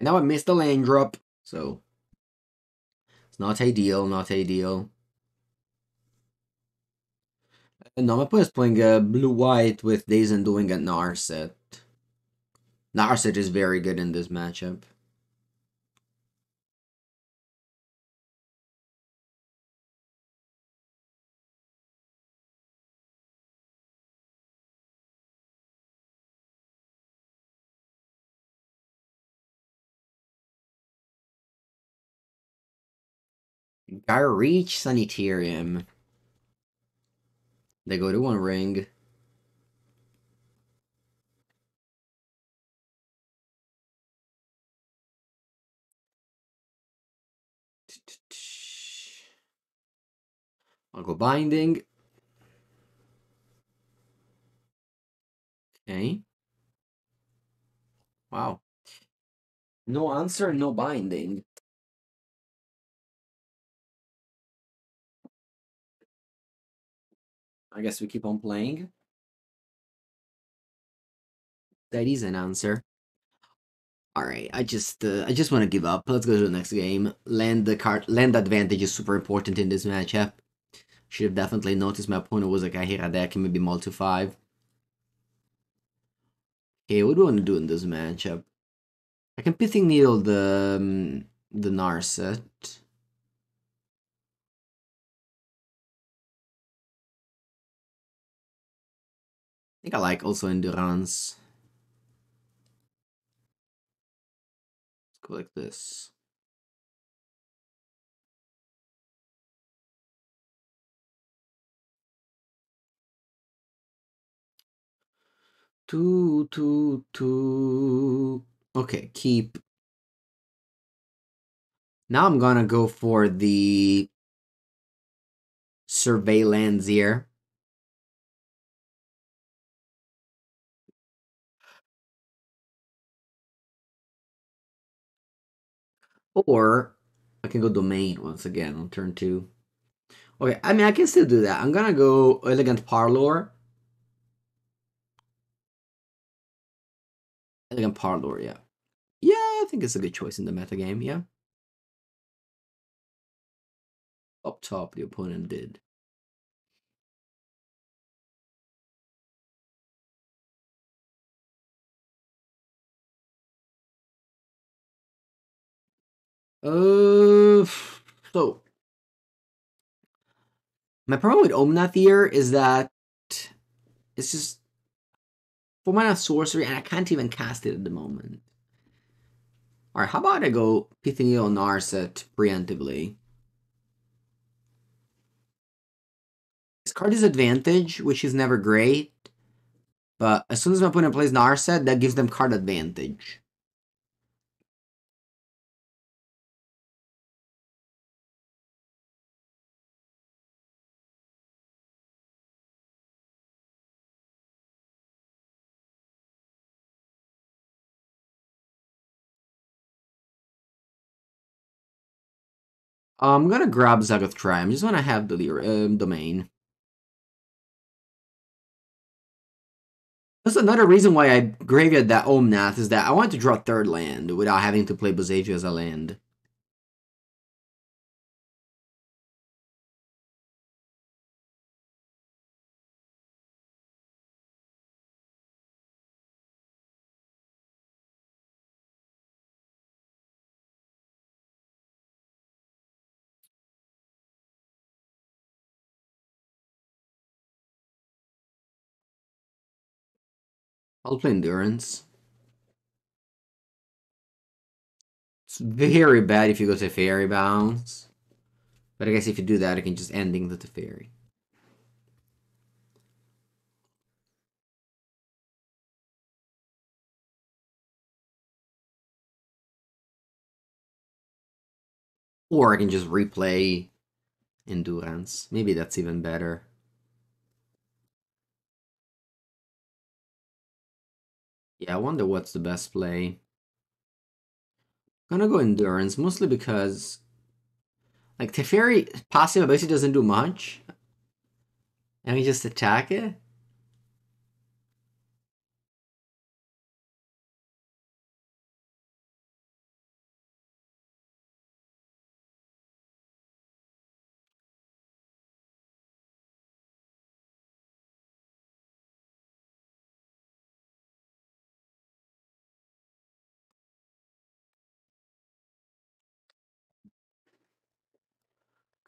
Now I missed the land drop, so it's not ideal, not ideal. And now my opponent's playing blue-white with Dazen doing a Narset. Narset is very good in this matchup. Gyreech Sanitarium. They go to 1 ring. I'll go Binding. Okay. Wow. No answer, no Binding. I guess we keep on playing. That is an answer. Alright, I just want to give up. Let's go to the next game. Land advantage is super important in this matchup. Should have definitely noticed my opponent was a Kaheera deck and maybe multi 5. Okay, what do I want to do in this matchup? I can Pithing Needle the Narset. I think I like also Endurance. Let's go like this. Two. Okay, keep. Now I'm gonna go for the surveillance here. Or I can go domain once again on turn 2. Okay, I mean I can still do that. I'm gonna go elegant parlor. Elegant parlor, yeah. Yeah, I think it's a good choice in the meta game, yeah. Up top, the opponent did. So my problem with Omnath here is that it's just 4 mana sorcery and I can't even cast it at the moment. Alright, how about I go Pithinio Narset preemptively? This card is advantage, which is never great, but as soon as my opponent plays Narset, that gives them card advantage. I'm gonna grab Zagoth Triumph. I just wanna have the domain. That's another reason why I graveyard that Omnath is that I wanted to draw a third land without having to play Boseiju as a land. I'll play Endurance. It's very bad if you go to Fairy Bounce. But I guess if you do that, I can just ending the Teferi. Or I can just replay Endurance. Maybe that's even better. Yeah, I wonder what's the best play. I'm gonna go Endurance, mostly because like Teferi passive ability doesn't do much. And we just attack it.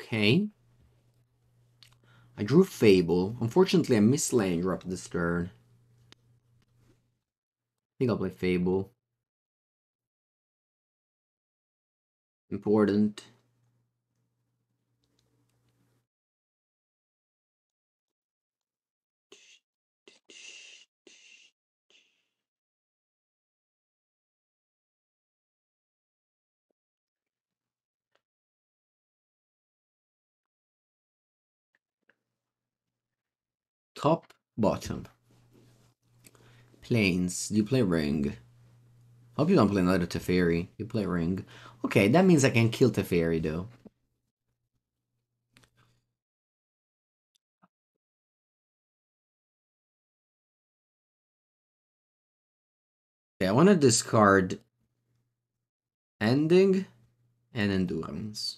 Okay. I drew Fable. Unfortunately, I missed land drop this turn. I think I'll play Fable. Important. Top, bottom. Plains. Do you play Ring? Hope you don't play another Teferi. You play Ring. Okay, that means I can kill Teferi though. Okay, I want to discard Ending and Endurance.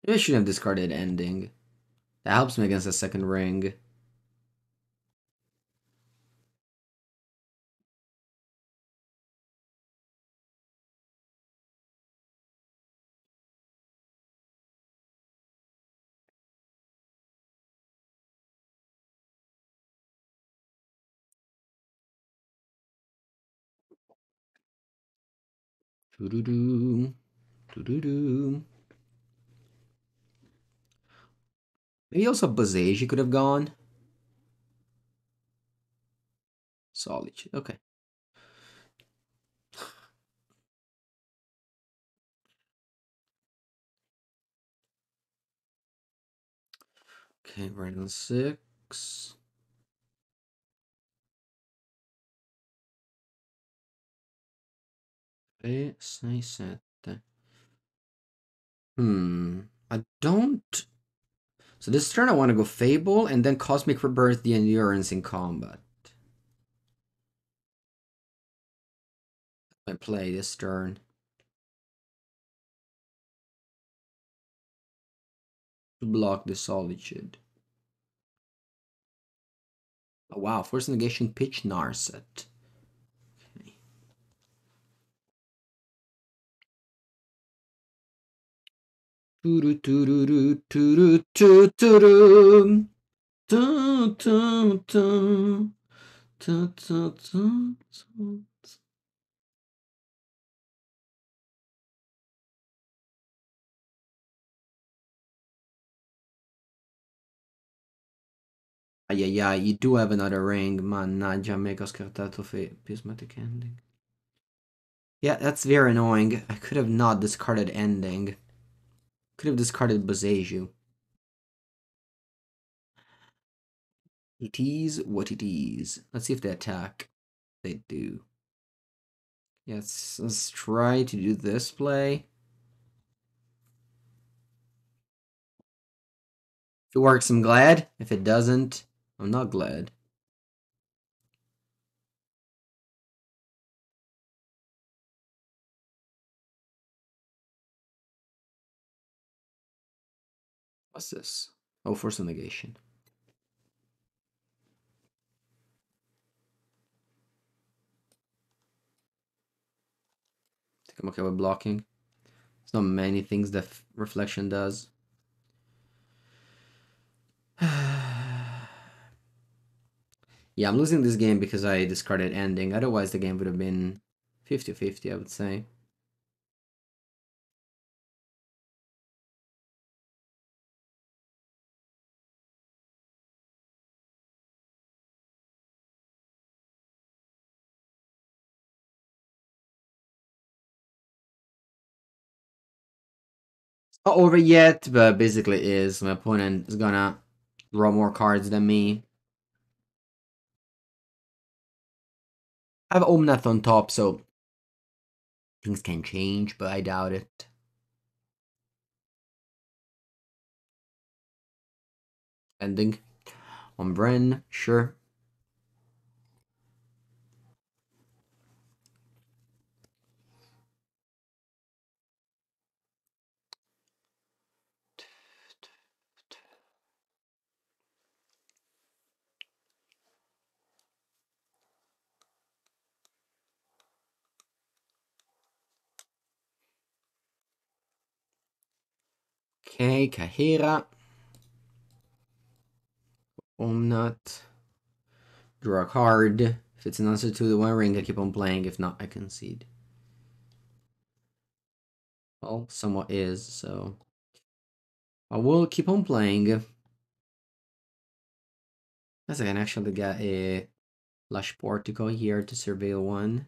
Maybe I shouldn't have discarded Ending. That helps me against the second ring. Doo-doo-doo. Doo-doo-doo. Maybe also Bazeji could have gone. Solitude. Okay. Okay, right on 6. Okay, 6, 7. I don't. So this turn I want to go Fable and then Cosmic Rebirth the Endurance in combat. I play this turn. To block the Solitude. Oh wow, first negation pitch Narset. Okay. Ai ai ai, you do have another ring. Mannaggia, mega scartato Prismatic Ending. Yeah, that's very annoying. I could have not discarded Ending. Could have discarded Boseiju. It is what it is. Let's see if they attack. They do. Yes, let's try to do this play. If it works, I'm glad. If it doesn't, I'm not glad. What's this? Oh, force of negation. I think I'm okay with blocking. There's not many things that reflection does. Yeah, I'm losing this game because I discarded ending. Otherwise, the game would have been 50-50, I would say. Not over yet, but basically is. My opponent is gonna draw more cards than me. I have Omnath on top, so things can change, but I doubt it. Ending on Bren, sure. Okay, Kaheera. Omnath. Draw a card. If it's an answer to the One Ring, I keep on playing. If not, I concede. Well, somewhat is, so I will keep on playing. As I can actually get a Lush Portico here to surveil one.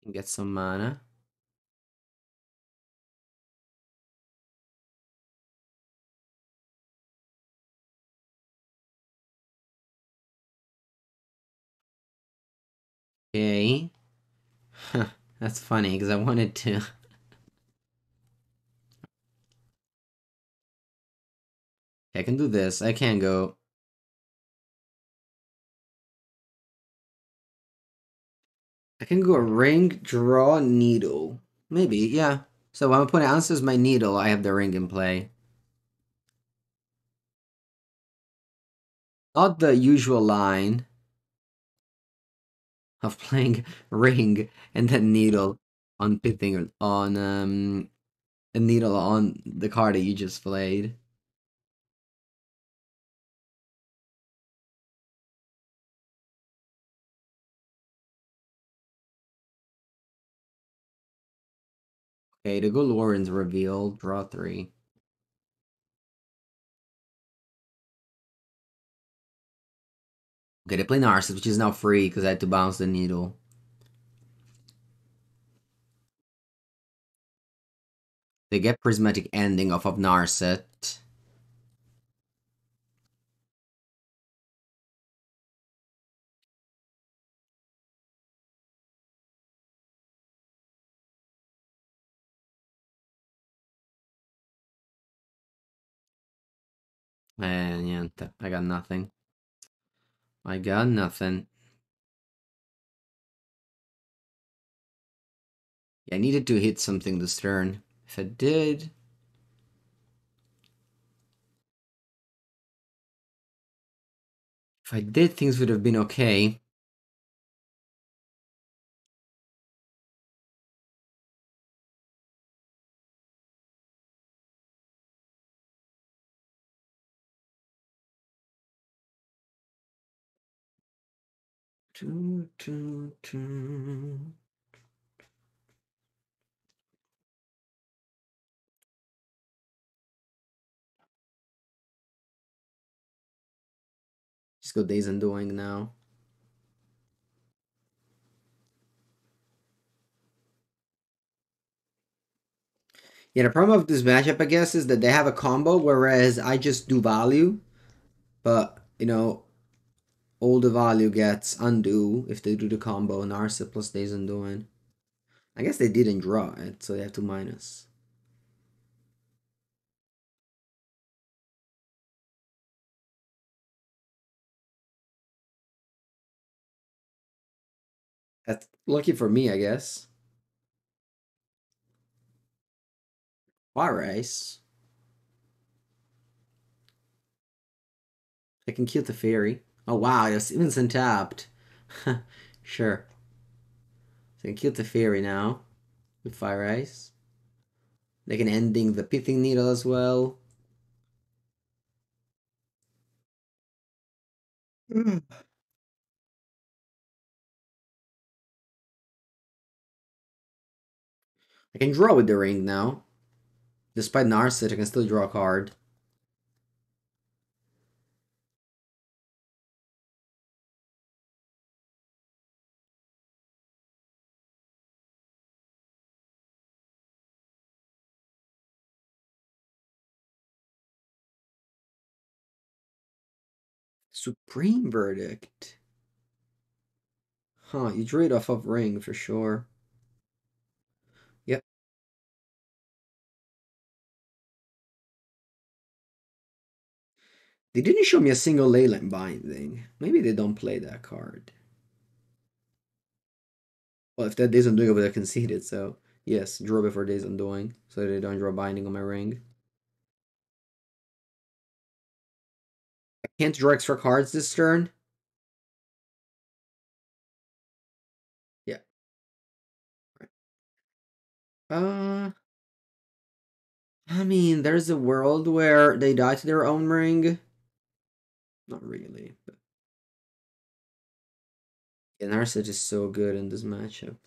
And get some mana. Okay. That's funny, because I wanted to... I can do this. I can go... I can go ring, draw, needle. Maybe, yeah. So when my opponent answers my needle, I have the ring in play. Not the usual line of playing ring and then needle on pithing on a needle on the card that you just played. Okay, the good Warren's revealed. Draw 3. Okay, they play Narset, which is now free because I had to bounce the needle. They get Prismatic Ending off of Narset. Niente, I got nothing. I got nothing. Yeah, I needed to hit something this turn. If I did... If I did, things would have been okay. Just go Days Undoing now. Yeah, the problem of this matchup, I guess, is that they have a combo, whereas I just do value. But, you know, all the value gets undo if they do the combo Narset plus Days Undoing. I guess they didn't draw it, so they have to minus. That's lucky for me, I guess. Alright. I can kill the fairy. Oh wow, it's even untapped. Sure. So I can kill the fairy now with Fire Ice. They can ending the Pithing Needle as well. I can draw with the ring now. Despite Narset, I can still draw a card. Supreme Verdict. Huh, you drew it off of ring for sure. Yep. They didn't show me a single Leyline binding. Maybe they don't play that card. Well, if that Days Undoing, I would have conceded, so yes, draw before Days Undoing, so they don't draw binding on my ring. I can't draw extra cards this turn. Yeah. Uh, I mean, there's a world where they die to their own ring. Not really, but yeah, Narset is so good in this matchup.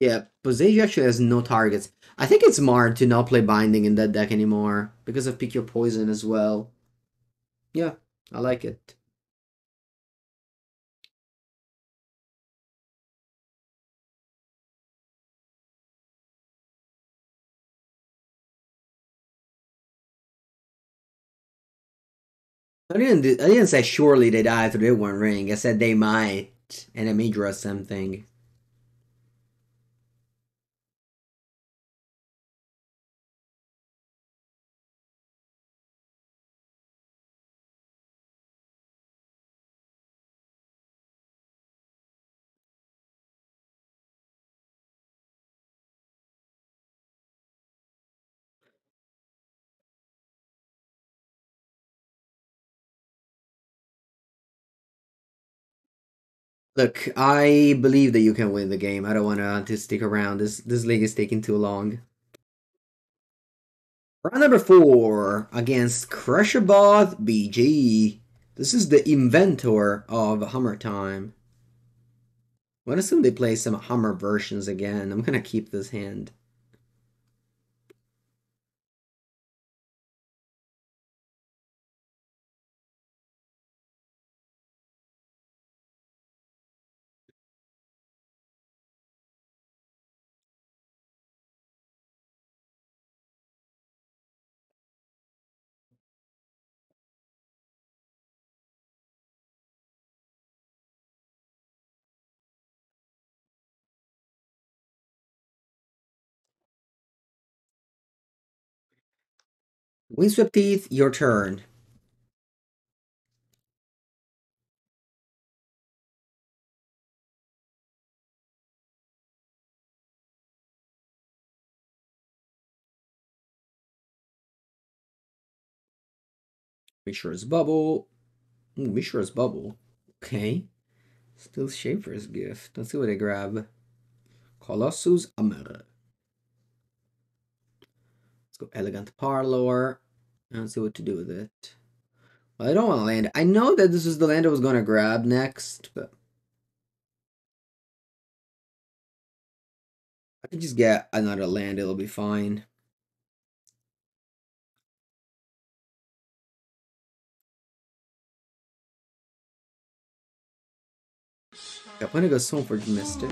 Yeah, Boseiju actually has no targets. I think it's smart to not play Binding in that deck anymore because of Pick Your Poison as well. Yeah, I like it. I didn't say surely they die through their one ring. I said they might, and it may draw something. Look, I believe that you can win the game. I don't want to stick around. This league is taking too long. Round number 4 against Crushabot BG. This is the inventor of Hammer Time. I'm gonna assume they play some Hammer versions again. I'm gonna keep this hand. Windswept Teeth, your turn. Mishra's Bubble. Ooh, Mishra's Bubble. Okay. Still Schaefer's Gift. Let's see what I grab. Colossus Amr. Let's go Elegant Parlor. And see what to do with it. Well, I don't want to land. I know that this is the land I was going to grab next, but I can just get another land. It'll be fine. I'm gonna go Stoneforge Mystic.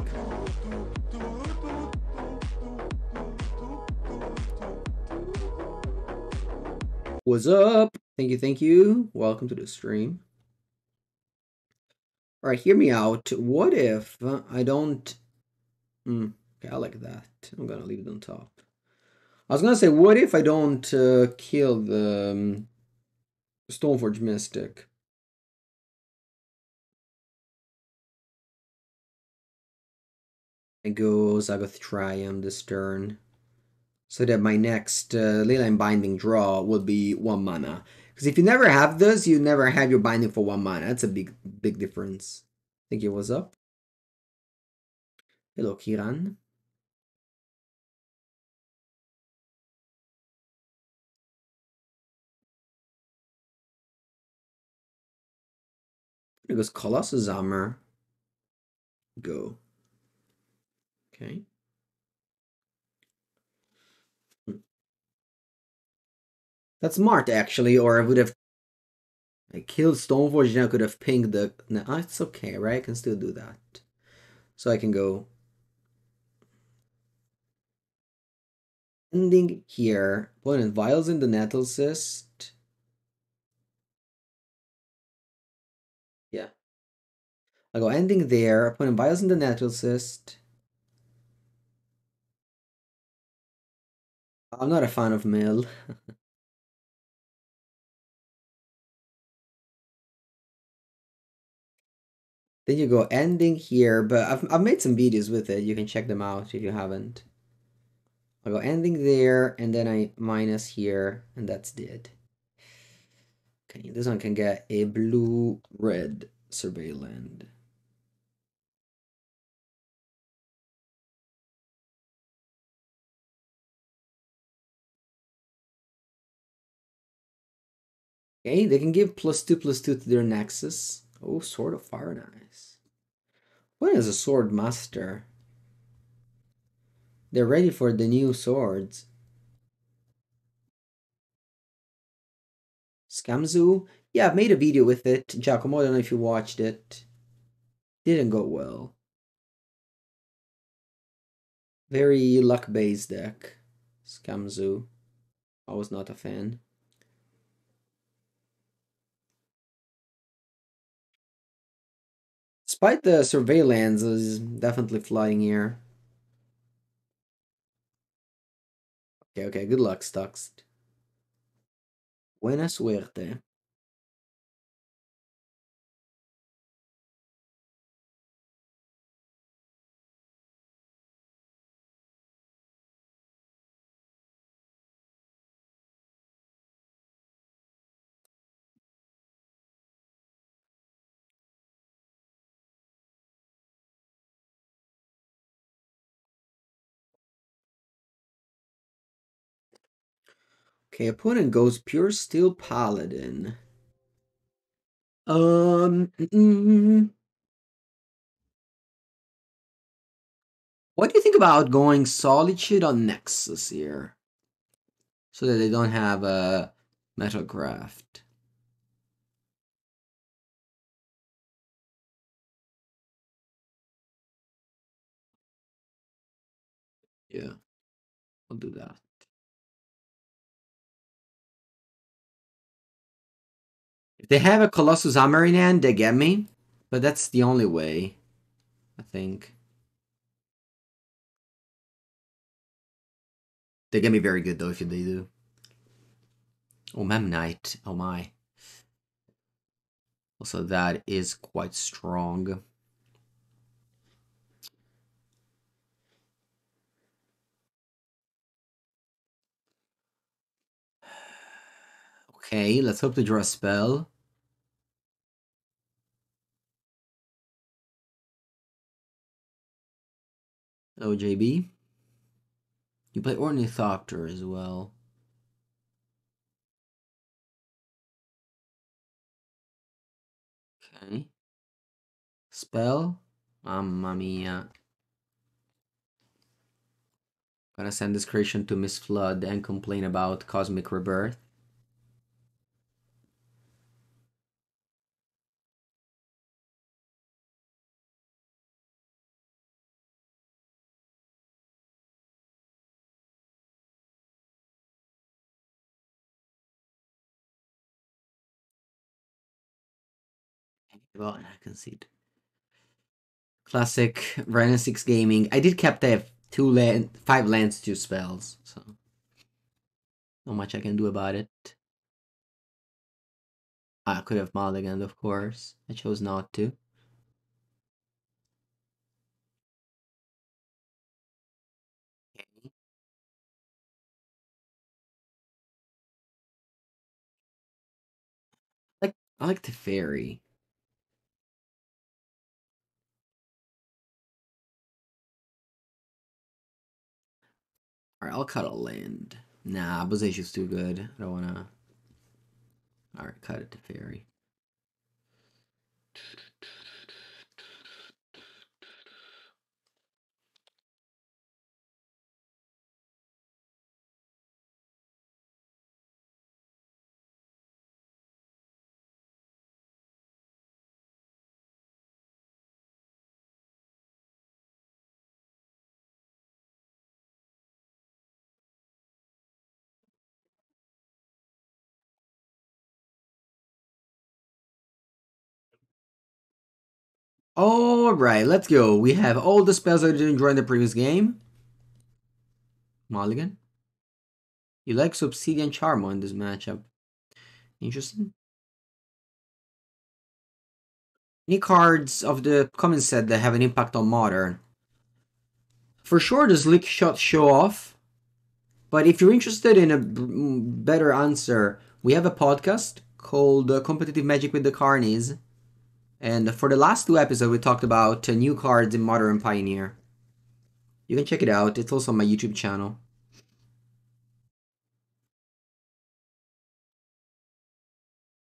What's up? Thank you, thank you. Welcome to the stream. All right, hear me out. What if I don't... okay, I like that. I'm gonna leave it on top. I was gonna say, what if I don't kill the Stoneforge Mystic? I go Zagoth Triumph this turn. So that my next Leyline Binding draw will be 1 mana. Because if you never have this, you never have your binding for 1 mana. That's a big difference. Thank you, what's up? Hello, Kiran. It goes Colossus Armor. Go. Okay. That's smart, actually, or I would have killed Stoneforge and I could have pinged the... No, it's okay, right? I can still do that. So I can go... Ending here. Opponent Vials in the Nettle Cyst. Yeah. I go ending there. Opponent Vials in the Nettle Cyst. I'm not a fan of Mill. Then you go ending here, but I've made some videos with it. You can check them out if you haven't. I'll go ending there, and then I minus here, and that's it. Okay, this one can get a blue-red survey land. Okay, they can give +2/+2 to their Nexus. Oh, Sword of Fire, nice. What is a Sword Master? They're ready for the new swords. Scamzu? Yeah, I've made a video with it. Giacomo, I don't know if you watched it. Didn't go well. Very luck-based deck. Scamzu. I was not a fan. Despite the surveillance is definitely flying here. Okay, good luck, Stux. Buena suerte. Okay, opponent goes Pure Steel Paladin. What do you think about going Solitude on Nexus here? So that they don't have a Metalcraft. Yeah, I'll do that. If they have a Colossus Hammer in hand, they get me. But that's the only way, I think. They get me very good though if they do. Oh, Memnite. Oh my. Also, that is quite strong. Okay, let's hope to draw a spell. OJB. You play Ornithopter as well. Okay. Spell. Mamma mia. Gonna send this creation to Miss Flood and complain about Cosmic Rebirth. Well, I can see it. Classic Renaissance Gaming. I did kept the 5 lands, 2 spells, so not much I can do about it. I could have mulliganed, of course. I chose not to. Okay. I like the fairy. Alright, I'll cut a land. Nah, Boseju's too good. I don't wanna. Alright, cut it to fairy. Alright, let's go. We have all the spells I didn't draw in the previous game. Mulligan. You like Obsidian Charmo in this matchup. Interesting. Any cards of the common set that have an impact on Modern? For sure, the Slick Shot Show Off. But if you're interested in a better answer, we have a podcast called Competitive Magic with the Carnies. And for the last 2 episodes, we talked about new cards in Modern Pioneer. You can check it out. It's also on my YouTube channel.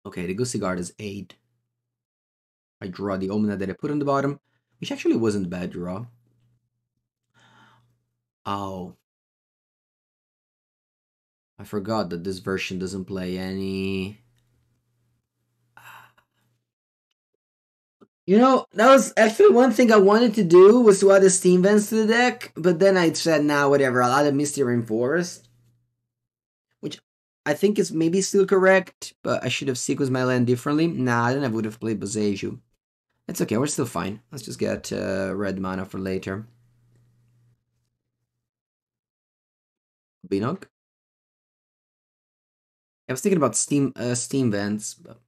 Okay, the Goosey Guard is 8. I draw the Omna that I put on the bottom, which actually wasn't a bad draw. Oh. I forgot that this version doesn't play any... You know, that was actually one thing I wanted to do was to add the Steam Vents to the deck, but then I said, nah, whatever, I'll add a Misty Rainforest. Which I think is maybe still correct, but I should have sequenced my land differently. Nah, then I would have played Boseiju. It's okay, we're still fine. Let's just get red mana for later. Binog? I was thinking about Steam Vents, but...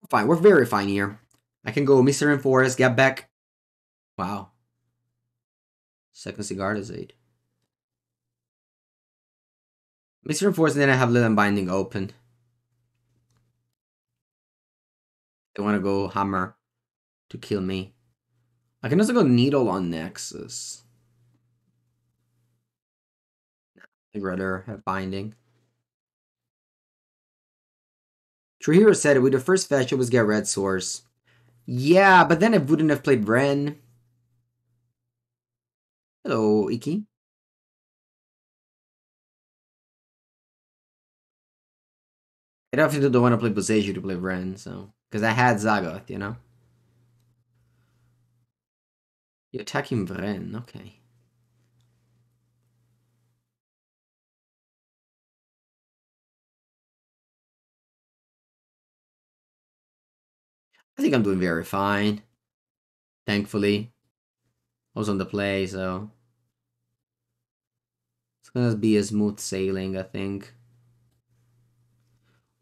Fine, we're very fine here. I can go Mr. Rainforest, get back. Wow. Second Cigar is 8. Mr. Rainforest, and then I have Lilian Binding open. They want to go Hammer to kill me. I can also go Needle on Nexus. I'd rather have Binding. True Hero said it with the first fetch it was get Red Source. Yeah, but then I wouldn't have played Ren. Hello, Iki. I definitely don't want to play Boseiju to play Ren, so. Because I had Zagoth, you know? You're attacking Ren, okay. I think I'm doing very fine. Thankfully. I was on the play, so. It's gonna be a smooth sailing, I think.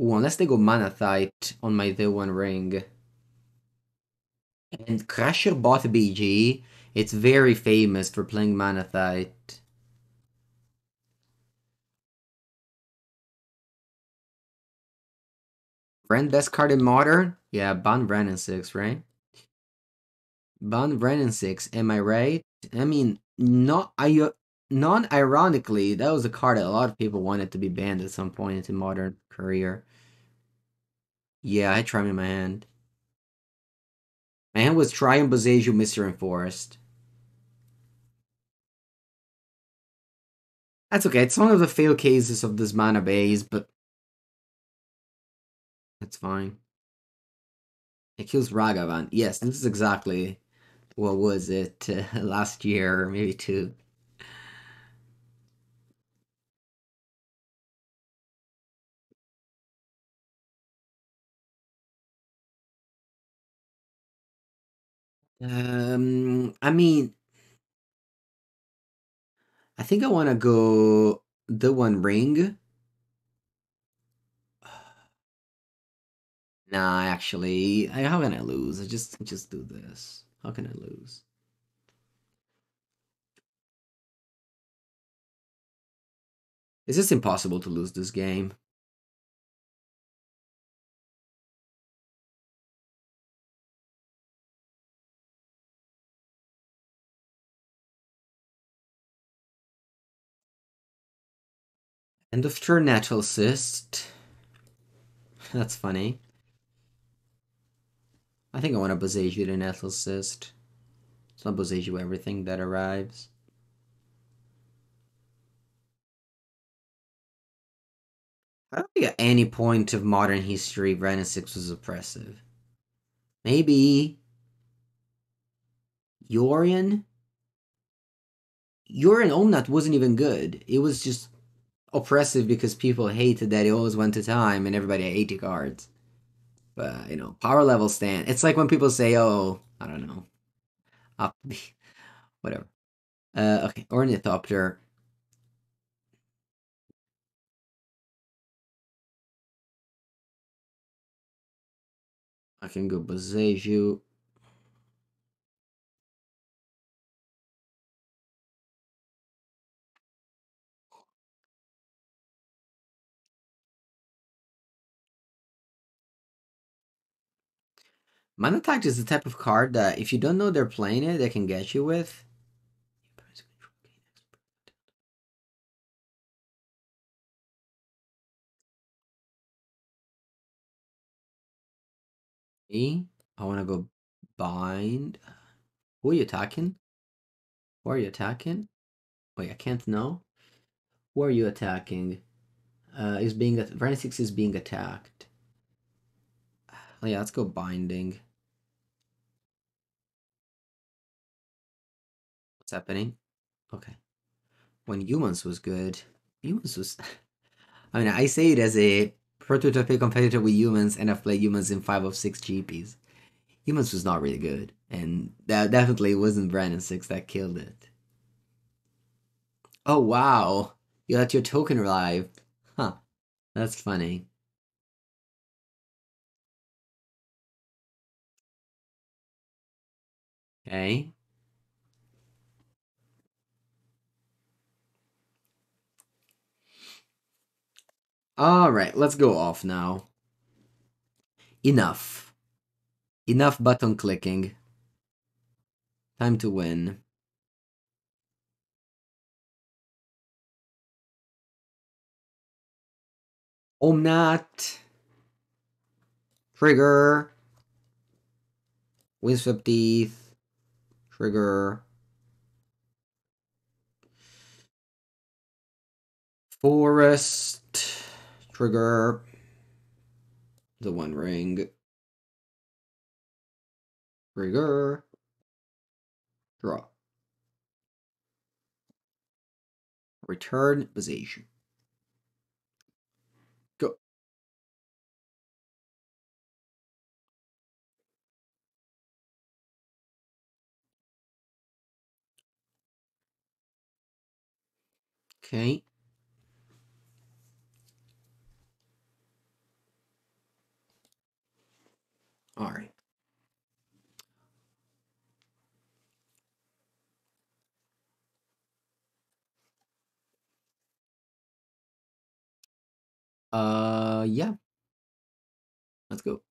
Ooh, unless they go Manathite on my D1 ring. And Crusher bought BG. It's very famous for playing Manathite. Ren best card in Modern? Yeah, Ban Ren in 6, right? Ban Ren in 6, am I right? I mean, non-ironically, that was a card that a lot of people wanted to be banned at some point in Modern career. Yeah, I had Triumph in my hand. My hand was Triumph, Boseiju, Mystery, and Forest. That's okay, it's one of the fail cases of this mana base, but that's fine. It kills Ragavan. Yes, this is exactly what was it last year, or maybe two. I mean, I think I want to go D1 ring. Nah, actually, how can I lose? I just do this. How can I lose? It's just impossible to lose this game. End of turn natural cyst. That's funny. I think I want to Boseiju the natural cyst. It's not Boseiju everything that arrives. I don't think at any point of modern history Ren 6 was oppressive. Maybe Yorion? Yorion Omnath wasn't even good. It was just oppressive because people hated that it always went to time and everybody had 80 cards. But, power level stand. It's like when people say, oh, I don't know. Up, whatever. Okay, Ornithopter. I can go Boseiju. Manatakt is the type of card that if you don't know they're playing it, they can get you with. Me, I want to go bind. Who are you attacking? Who are you attacking? Wait, I can't know. Who are you attacking? Is being Vernix is being attacked. Oh, yeah, let's go binding. What's happening? Okay. When humans was good, humans was. I mean, I say it as a prototype competitor with humans, and I've played humans in 5 of 6 GPs. Humans was not really good, and that definitely wasn't Brandon 6 that killed it. Oh wow, you let your token alive. Huh, that's funny. Okay. Alright, let's go off now. Enough. Enough button clicking. Time to win. Omnat. Trigger. Windswept Teeth. Trigger. Forest. Trigger. The One Ring. Trigger. Draw. Return position. Go. Okay. All right. Yeah. Let's go.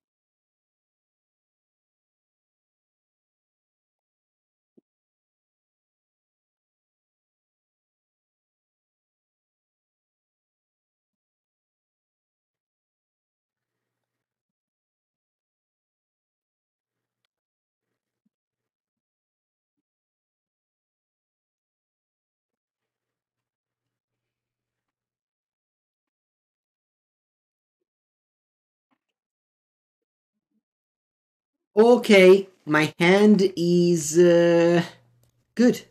Okay, my hand is good.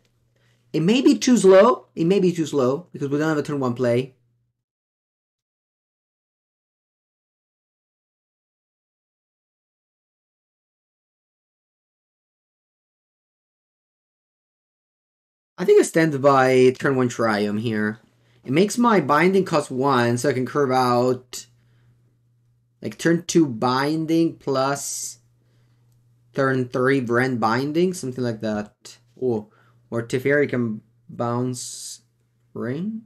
It may be too slow. It may be too slow because we don't have a turn one play. I think I stand by turn one Triumph here. It makes my binding cost one, so I can curve out like turn two binding plus turn three Brand binding, something like that. Oh, or Teferi can bounce ring.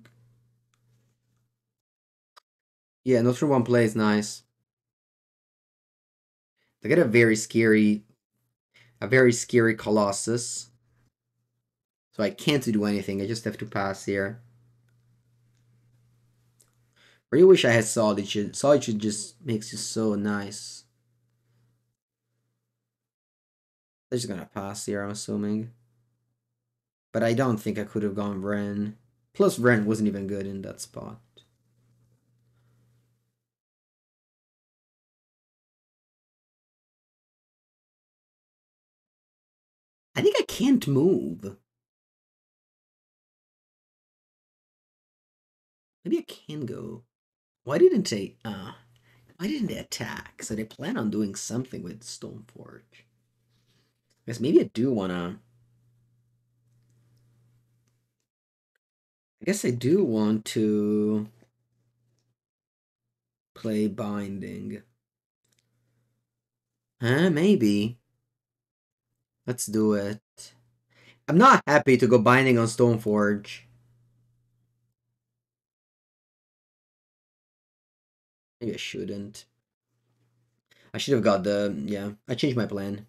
Yeah, no turn one play is nice. They get a very scary Colossus. So I can't do anything. I just have to pass here. Really wish I had Solitude. Solitude just makes you so nice. They're just gonna pass here, I'm assuming. But I don't think I could have gone Ren. Plus, Ren wasn't even good in that spot. I think I can't move. Maybe I can go. Why didn't they? Why didn't they attack? So they plan on doing something with Stoneforge. I guess maybe I do wanna. I guess I do want to play Binding. Huh? Maybe. Let's do it. I'm not happy to go Binding on Stoneforge. Maybe I shouldn't. I should have got the. Yeah, I changed my plan.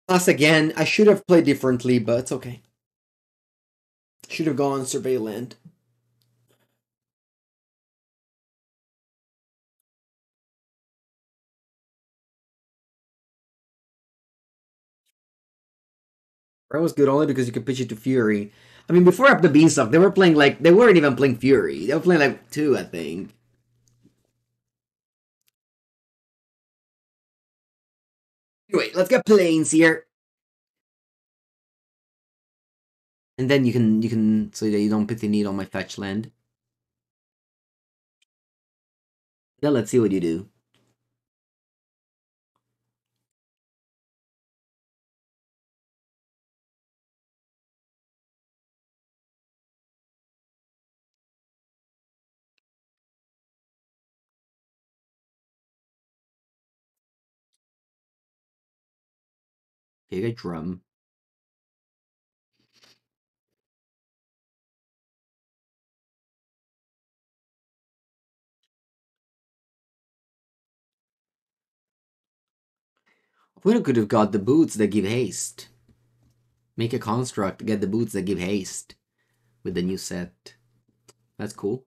Plus, again, I should have played differently, but it's okay. Should have gone Survey Land. That was good only because you could pitch it to Fury. I mean, before Up the Beanstalk, they were playing like. They weren't even playing Fury. They were playing like two, I think. Anyway, let's get planes here. And then you can so that you don't put the need on my fetch land. Now let's see what you do. Okay, you got drum. We could have got the boots that give haste. Make a construct, get the boots that give haste with the new set. That's cool.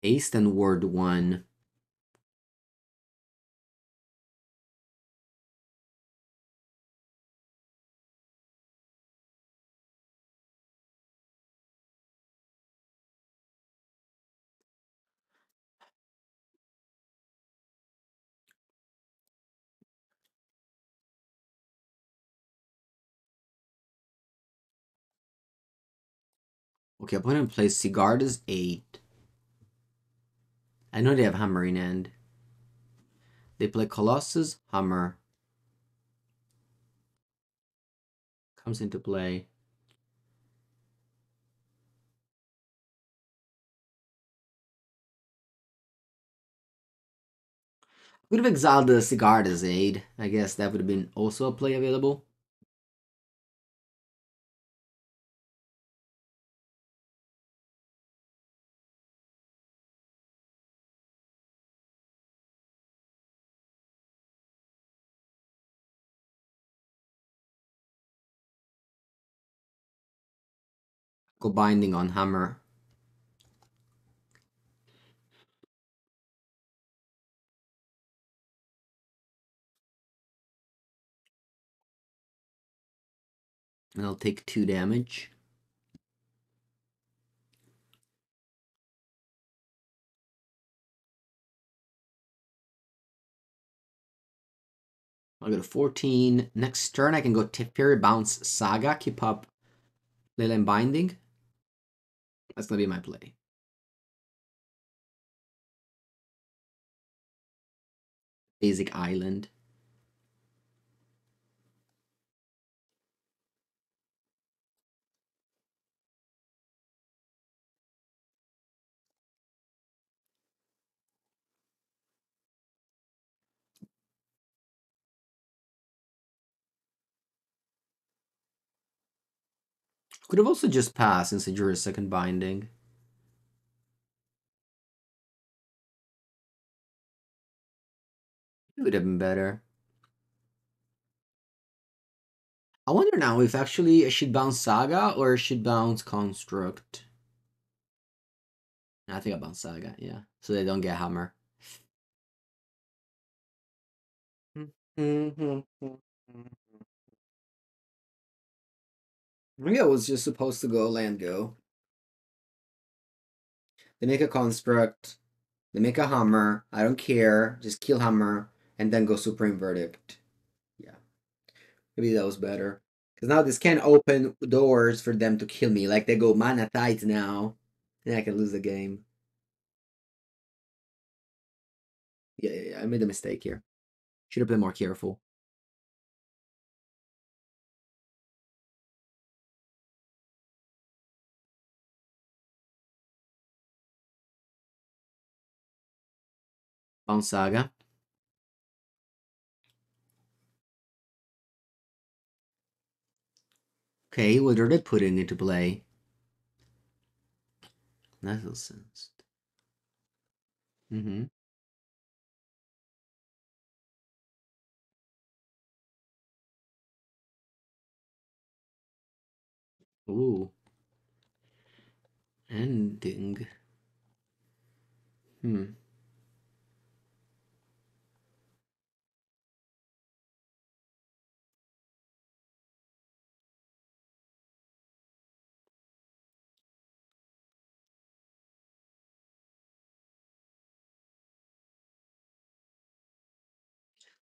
Haste and word 1. Okay, opponent plays Sigarda's 8. I know they have Hammer in end. They play Colossus, Hammer. Comes into play. Would have exiled the Sigarda's Aid. I guess that would have been also a play available. Go binding on Hammer. And I'll take 2 damage. I'll go to 14. Next turn I can go Teferi, bounce Saga, keep up Leyline Binding. That's gonna be my play. Basic Island. Could have also just passed since I drew a second binding. It would have been better. I wonder now if actually I should bounce Saga or I should bounce Construct. I think I bounce Saga, yeah. So they don't get Hammer. I think I was just supposed to go land go. They make a Construct. They make a Hammer. I don't care. Just kill Hammer and then go Supreme Verdict. Yeah. Maybe that was better. Because now this can open doors for them to kill me. Like they go Mana Tides now. And I can lose the game. Yeah. I made a mistake here. Should have been more careful. Bounce Saga. Okay, what are they putting into play? Nettle Sense. Mm-hmm. Ooh. Ending.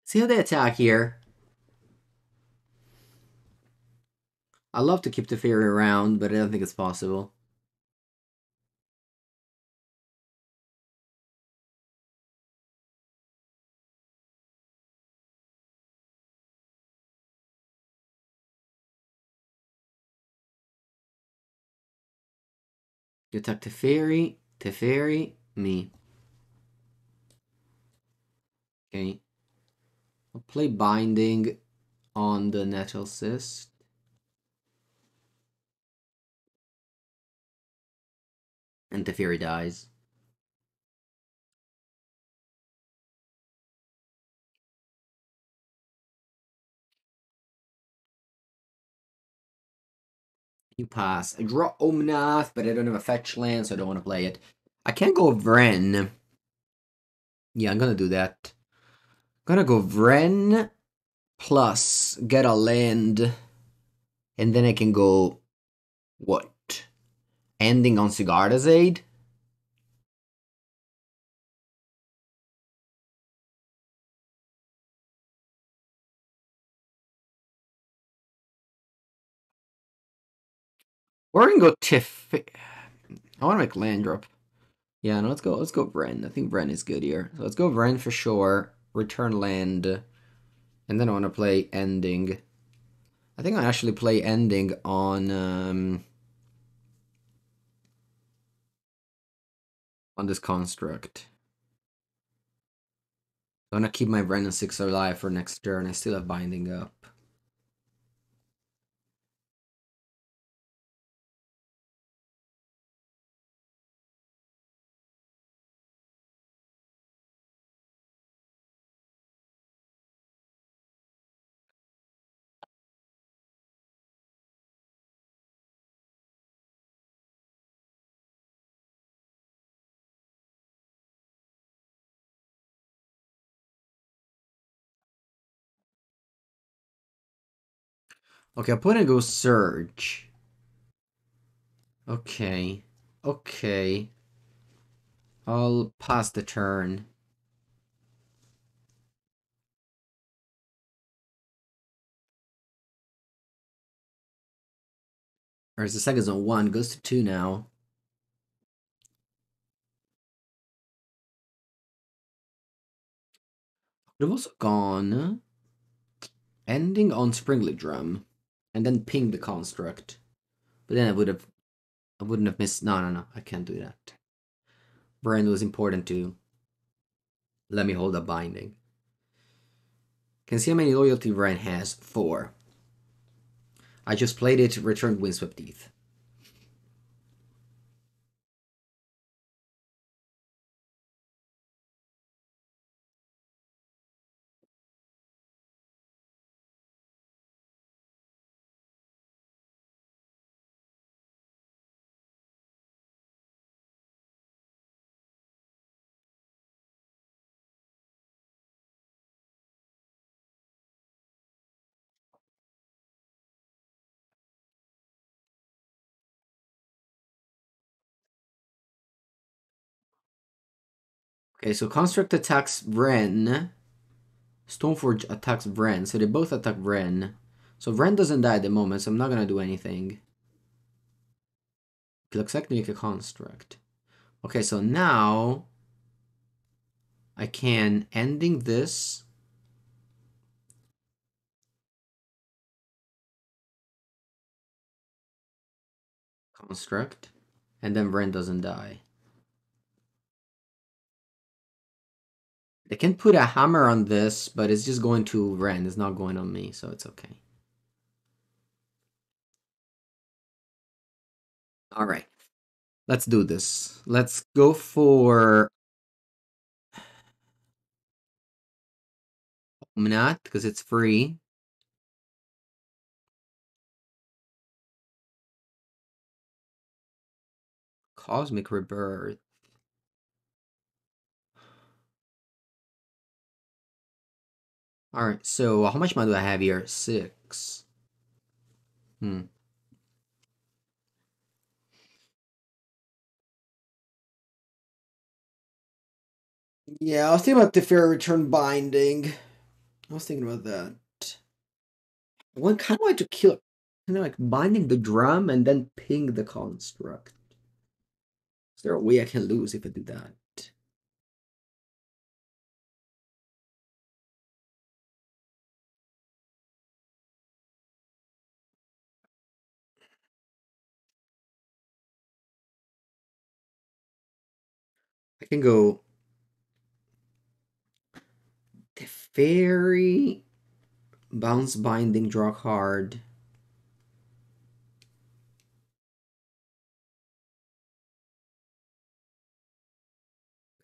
See how they attack here. I love to keep the Teferi around, but I don't think it's possible. You attack Teferi, me. Okay. I'll play Binding on the Nettle Cyst. And Teferi dies. You pass. I draw Omnath, but I don't have a fetch land, so I don't want to play it. I can't go Vren. Yeah, I'm gonna do that. I'm gonna go Vren plus get a land, and then I can go what? Ending on Sigarda's Aid? We're gonna go Tiff. I want to make land drop. Yeah, no, let's go Vren. I think Vren is good here. So let's go Vren for sure. Return land, and then I want to play ending. I think I actually play ending on this construct. I'm gonna keep my Vren and 6 alive for next turn. I still have binding up. Okay, opponent goes Surge. Okay. Okay. I'll pass the turn. Or is the second zone 1? Goes to 2 now. Could have also gone ending on Springly Drum, and then ping the construct. But then I wouldn't have missed. No, I can't do that. Brand was important to let me hold a binding. Can see how many loyalty Brand has. 4. I just played it, returned Windswept Teeth. Okay, so Construct attacks Vren. Stoneforge attacks Vren, so they both attack Vren. So Vren doesn't die at the moment, so I'm not gonna do anything. It looks like make a construct. Okay, so now I can ending this. Construct. And then Vren doesn't die. They can put a hammer on this, but it's just going to Vren. It's not going on me, so it's okay. Alright. Let's do this. Let's go for Omnath, because it's free. Cosmic Rebirth. Alright, so how much money do I have here? 6. Yeah, I was thinking about the fair return binding. I was thinking about that. I want kind of like to kill, kind of like binding the drum and then ping the construct. Is there a way I can lose if I do that? I can go Teferi, bounce binding, draw card.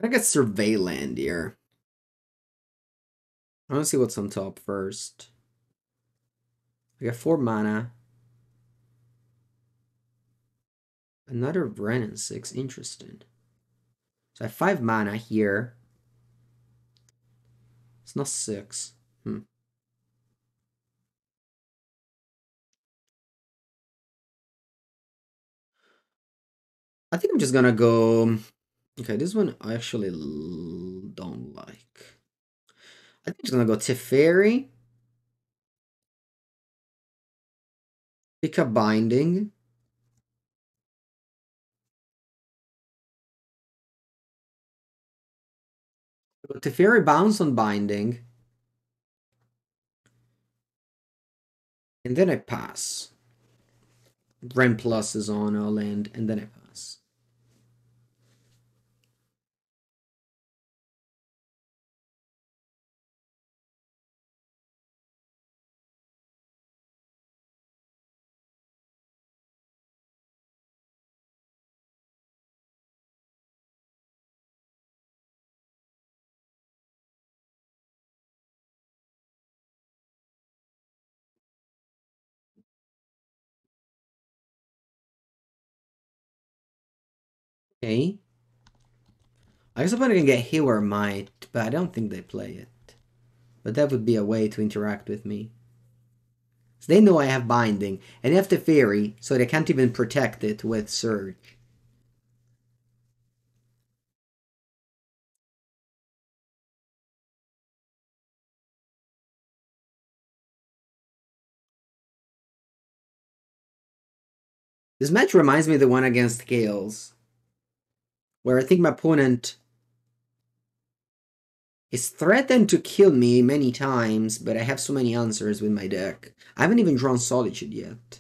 I get Survey Land here. I want to see what's on top first. I got 4 mana. Another Brennan 6. Interesting. So I have 5 mana here. It's not 6. I think I'm just gonna go. Okay, this one I actually don't like. I think I'm just gonna go Teferi. Pick up Binding. Go Teferi bounce on Binding. And then I pass. Ren Plus is on, I'll land, and then I pass. Okay. I guess I'm gonna get Healer Might, but I don't think they play it. But that would be a way to interact with me. So they know I have Binding, and they have Teferi, so they can't even protect it with Surge. This match reminds me of the one against Gales, where I think my opponent is threatened to kill me many times, but I have so many answers with my deck. I haven't even drawn Solitude yet.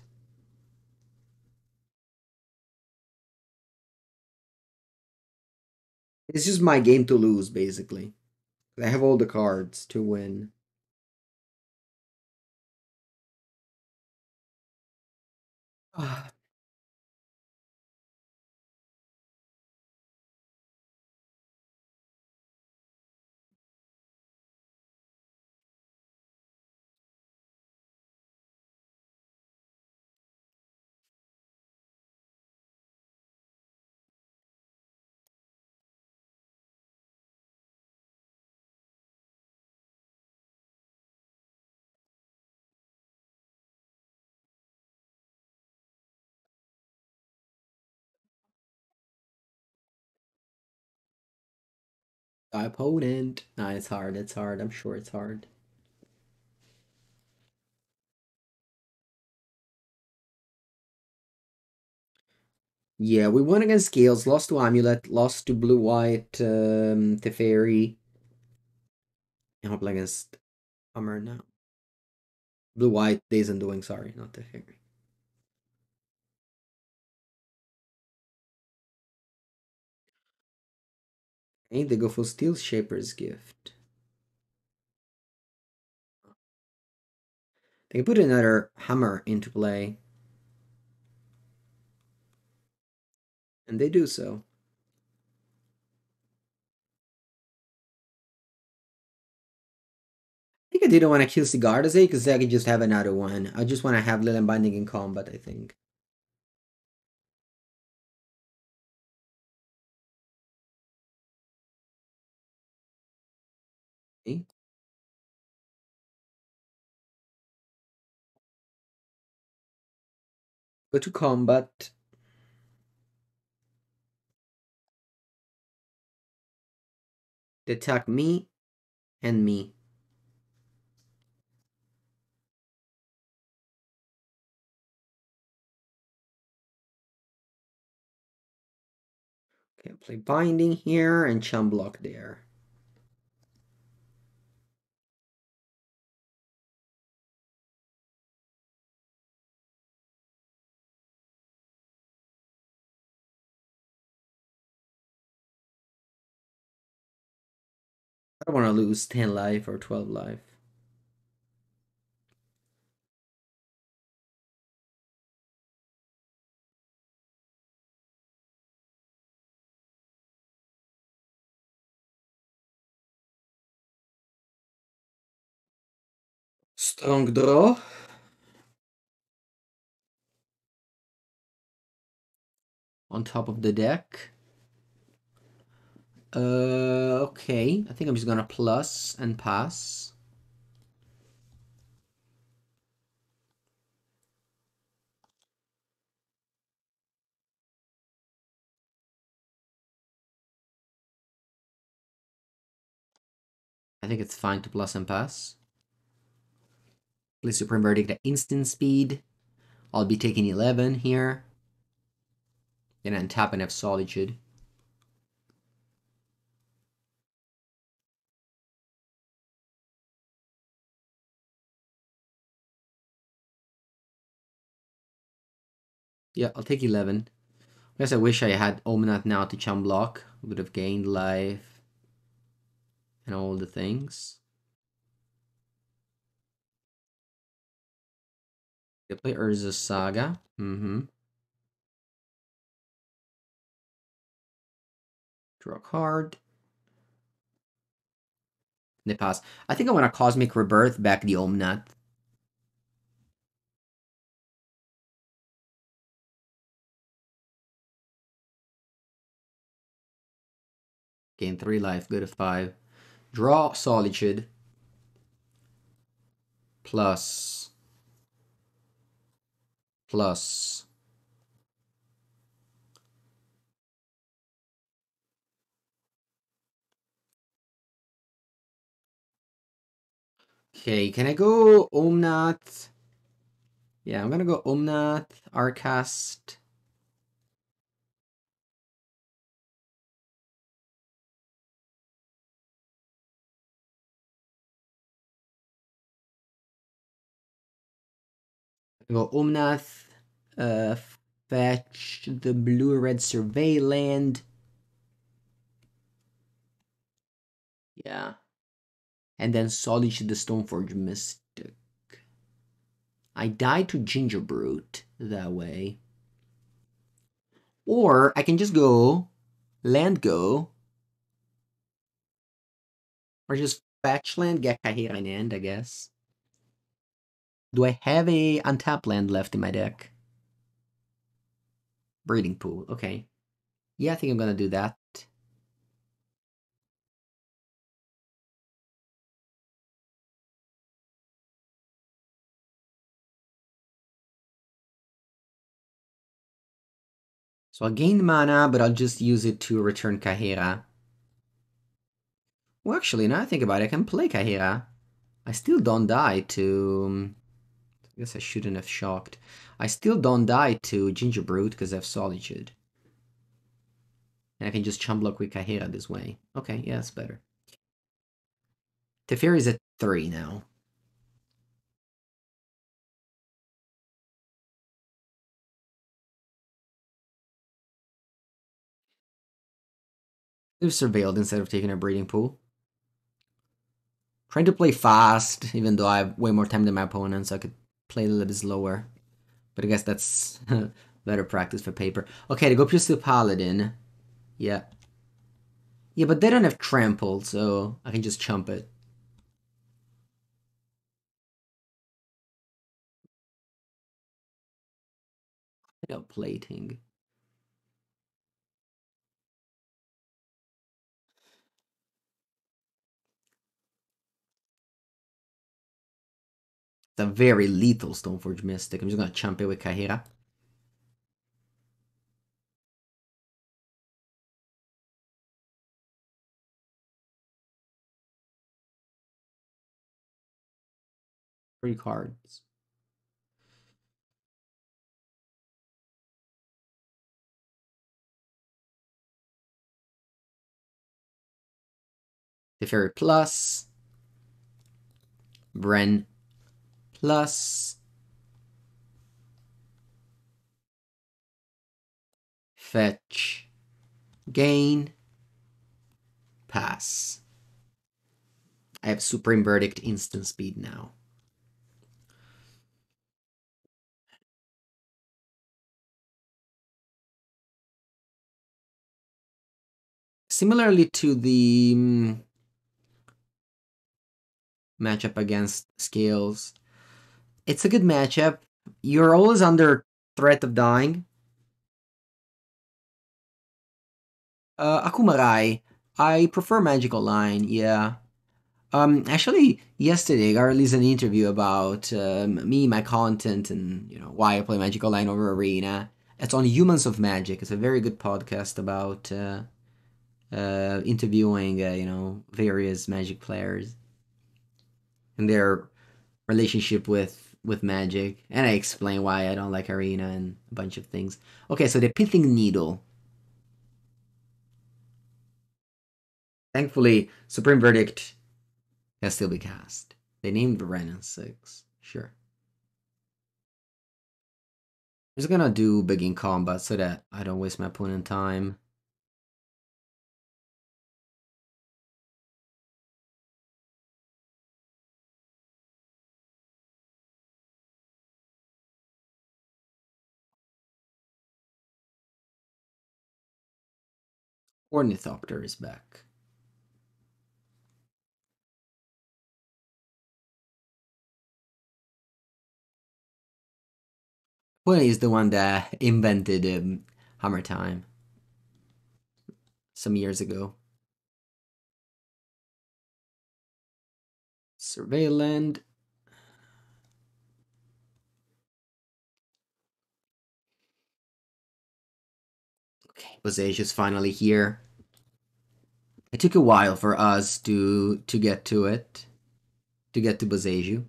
It's just my game to lose, basically. I have all the cards to win. Ah, my opponent. Nah, it's hard. It's hard. I'm sure it's hard. Yeah, we won against Gales, lost to Amulet, lost to Blue White, Teferi. And we're against Hammer now. Blue White, Days Undoing, sorry, not Teferi. Okay, they go for Steel Shaper's Gift. They can put another Hammer into play. And they do so. I think I didn't want to kill Sigarda's because I could just have another one. I just want to have Lilian Binding in combat, I think. Okay. Go to combat. They attack me and me. Okay, I'll play Binding here and Chum Block there. I don't want to lose 10 life or 12 life. Strong draw. on top of the deck. Okay. I think I'm just gonna plus and pass. I think it's fine to plus and pass. Play Supreme Verdict at instant speed. I'll be taking 11 here. Then untap and have Solitude. Yeah, I'll take 11. I guess I wish I had Omnath now to chum block. Would have gained life and all the things. They play Urza's Saga. Draw a card. They pass. I think I want a Cosmic Rebirth back the Omnath. Gain 3 life, go to 5. Draw Solitude. Plus. Plus. Okay, can I go Omnath? Yeah, I'm gonna go Omnath, Arcast. Go Omnath, fetch the blue-red Survey land. Yeah. And then Solitude the Stoneforge Mystic. I died to Gingerbrute that way. Or I can just go land go. Or just fetch land, get Kaheera in hand, I guess. Do I have a untapped land left in my deck? Breeding Pool, okay. Yeah, I think I'm gonna do that. So I'll gain mana, but I'll just use it to return Kaheera. Well, actually, now I think about it, I can play Kaheera. I still don't die to... I guess I shouldn't have shocked. I still don't die to Gingerbrute because I have Solitude. And I can just chum block with Kaheera this way. Okay, yeah, that's better. Teferi's at 3 now. They've surveilled instead of taking a breeding pool. Trying to play fast, even though I have way more time than my opponent, so I could play a little bit slower. But I guess that's better practice for paper. Okay, to go Pursue Paladin. Yeah. Yeah, but they don't have trample, so I can just chump it. Without plating. It's a very lethal Stoneforge Mystic. I'm just gonna chump it with Kaheera. Three cards. Teferi plus. Bren plus. Fetch. Gain. Pass. I have Supreme Verdict instant speed now. Similarly to the matchup against Scales, it's a good matchup. You're always under threat of dying. Akumarai. I prefer Magic Online, yeah. Actually, yesterday I released an interview about me, my content, and why I play Magic Online over Arena. It's on Humans of Magic. It's a very good podcast about interviewing, various Magic players and their relationship with Magic, and I explain why I don't like Arena and a bunch of things. Okay, so the Pithing Needle. Thankfully, Supreme Verdict can still be cast. They named Ren in 6. Sure. I'm just gonna do begin combat so that I don't waste my opponent time. Ornithopter is back. Well, he's the one that invented Hammer Time some years ago. Surveilland. Okay, Boseij's finally here. It took a while for us to get to it, to get to Boseiju.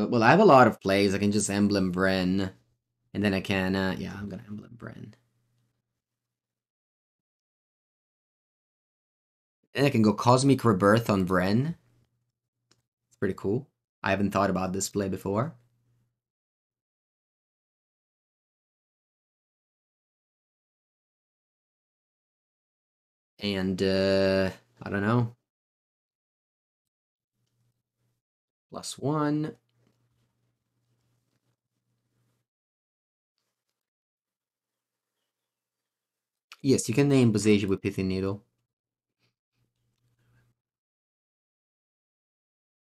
Well, I have a lot of plays. I can just Emblem Bren, and then I can, yeah, I'm gonna Emblem Bren. And I can go Cosmic Rebirth on Bren. It's pretty cool. I haven't thought about this play before. And, I don't know. +1. Yes, you can name Boseiju with Pithing Needle.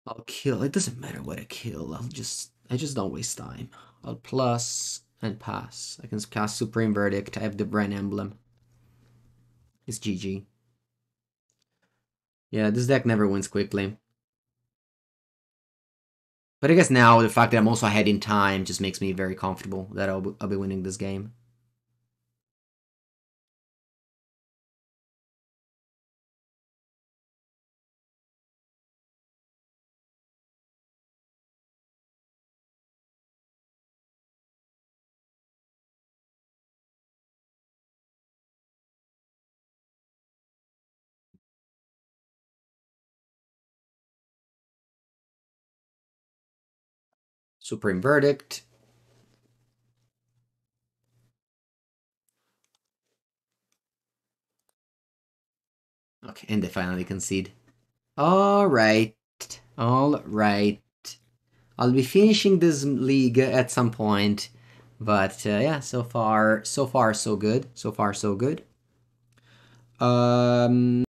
I'll kill. It doesn't matter what I kill. I just don't waste time. I'll plus and pass. I can cast Supreme Verdict. I have the Bren Emblem. It's GG. Yeah, this deck never wins quickly. But I guess now the fact that I'm also ahead in time just makes me very comfortable that I'll be winning this game. Supreme Verdict. Okay, and they finally concede. Alright. Alright. I'll be finishing this league at some point. But yeah, so far so good. So far so good.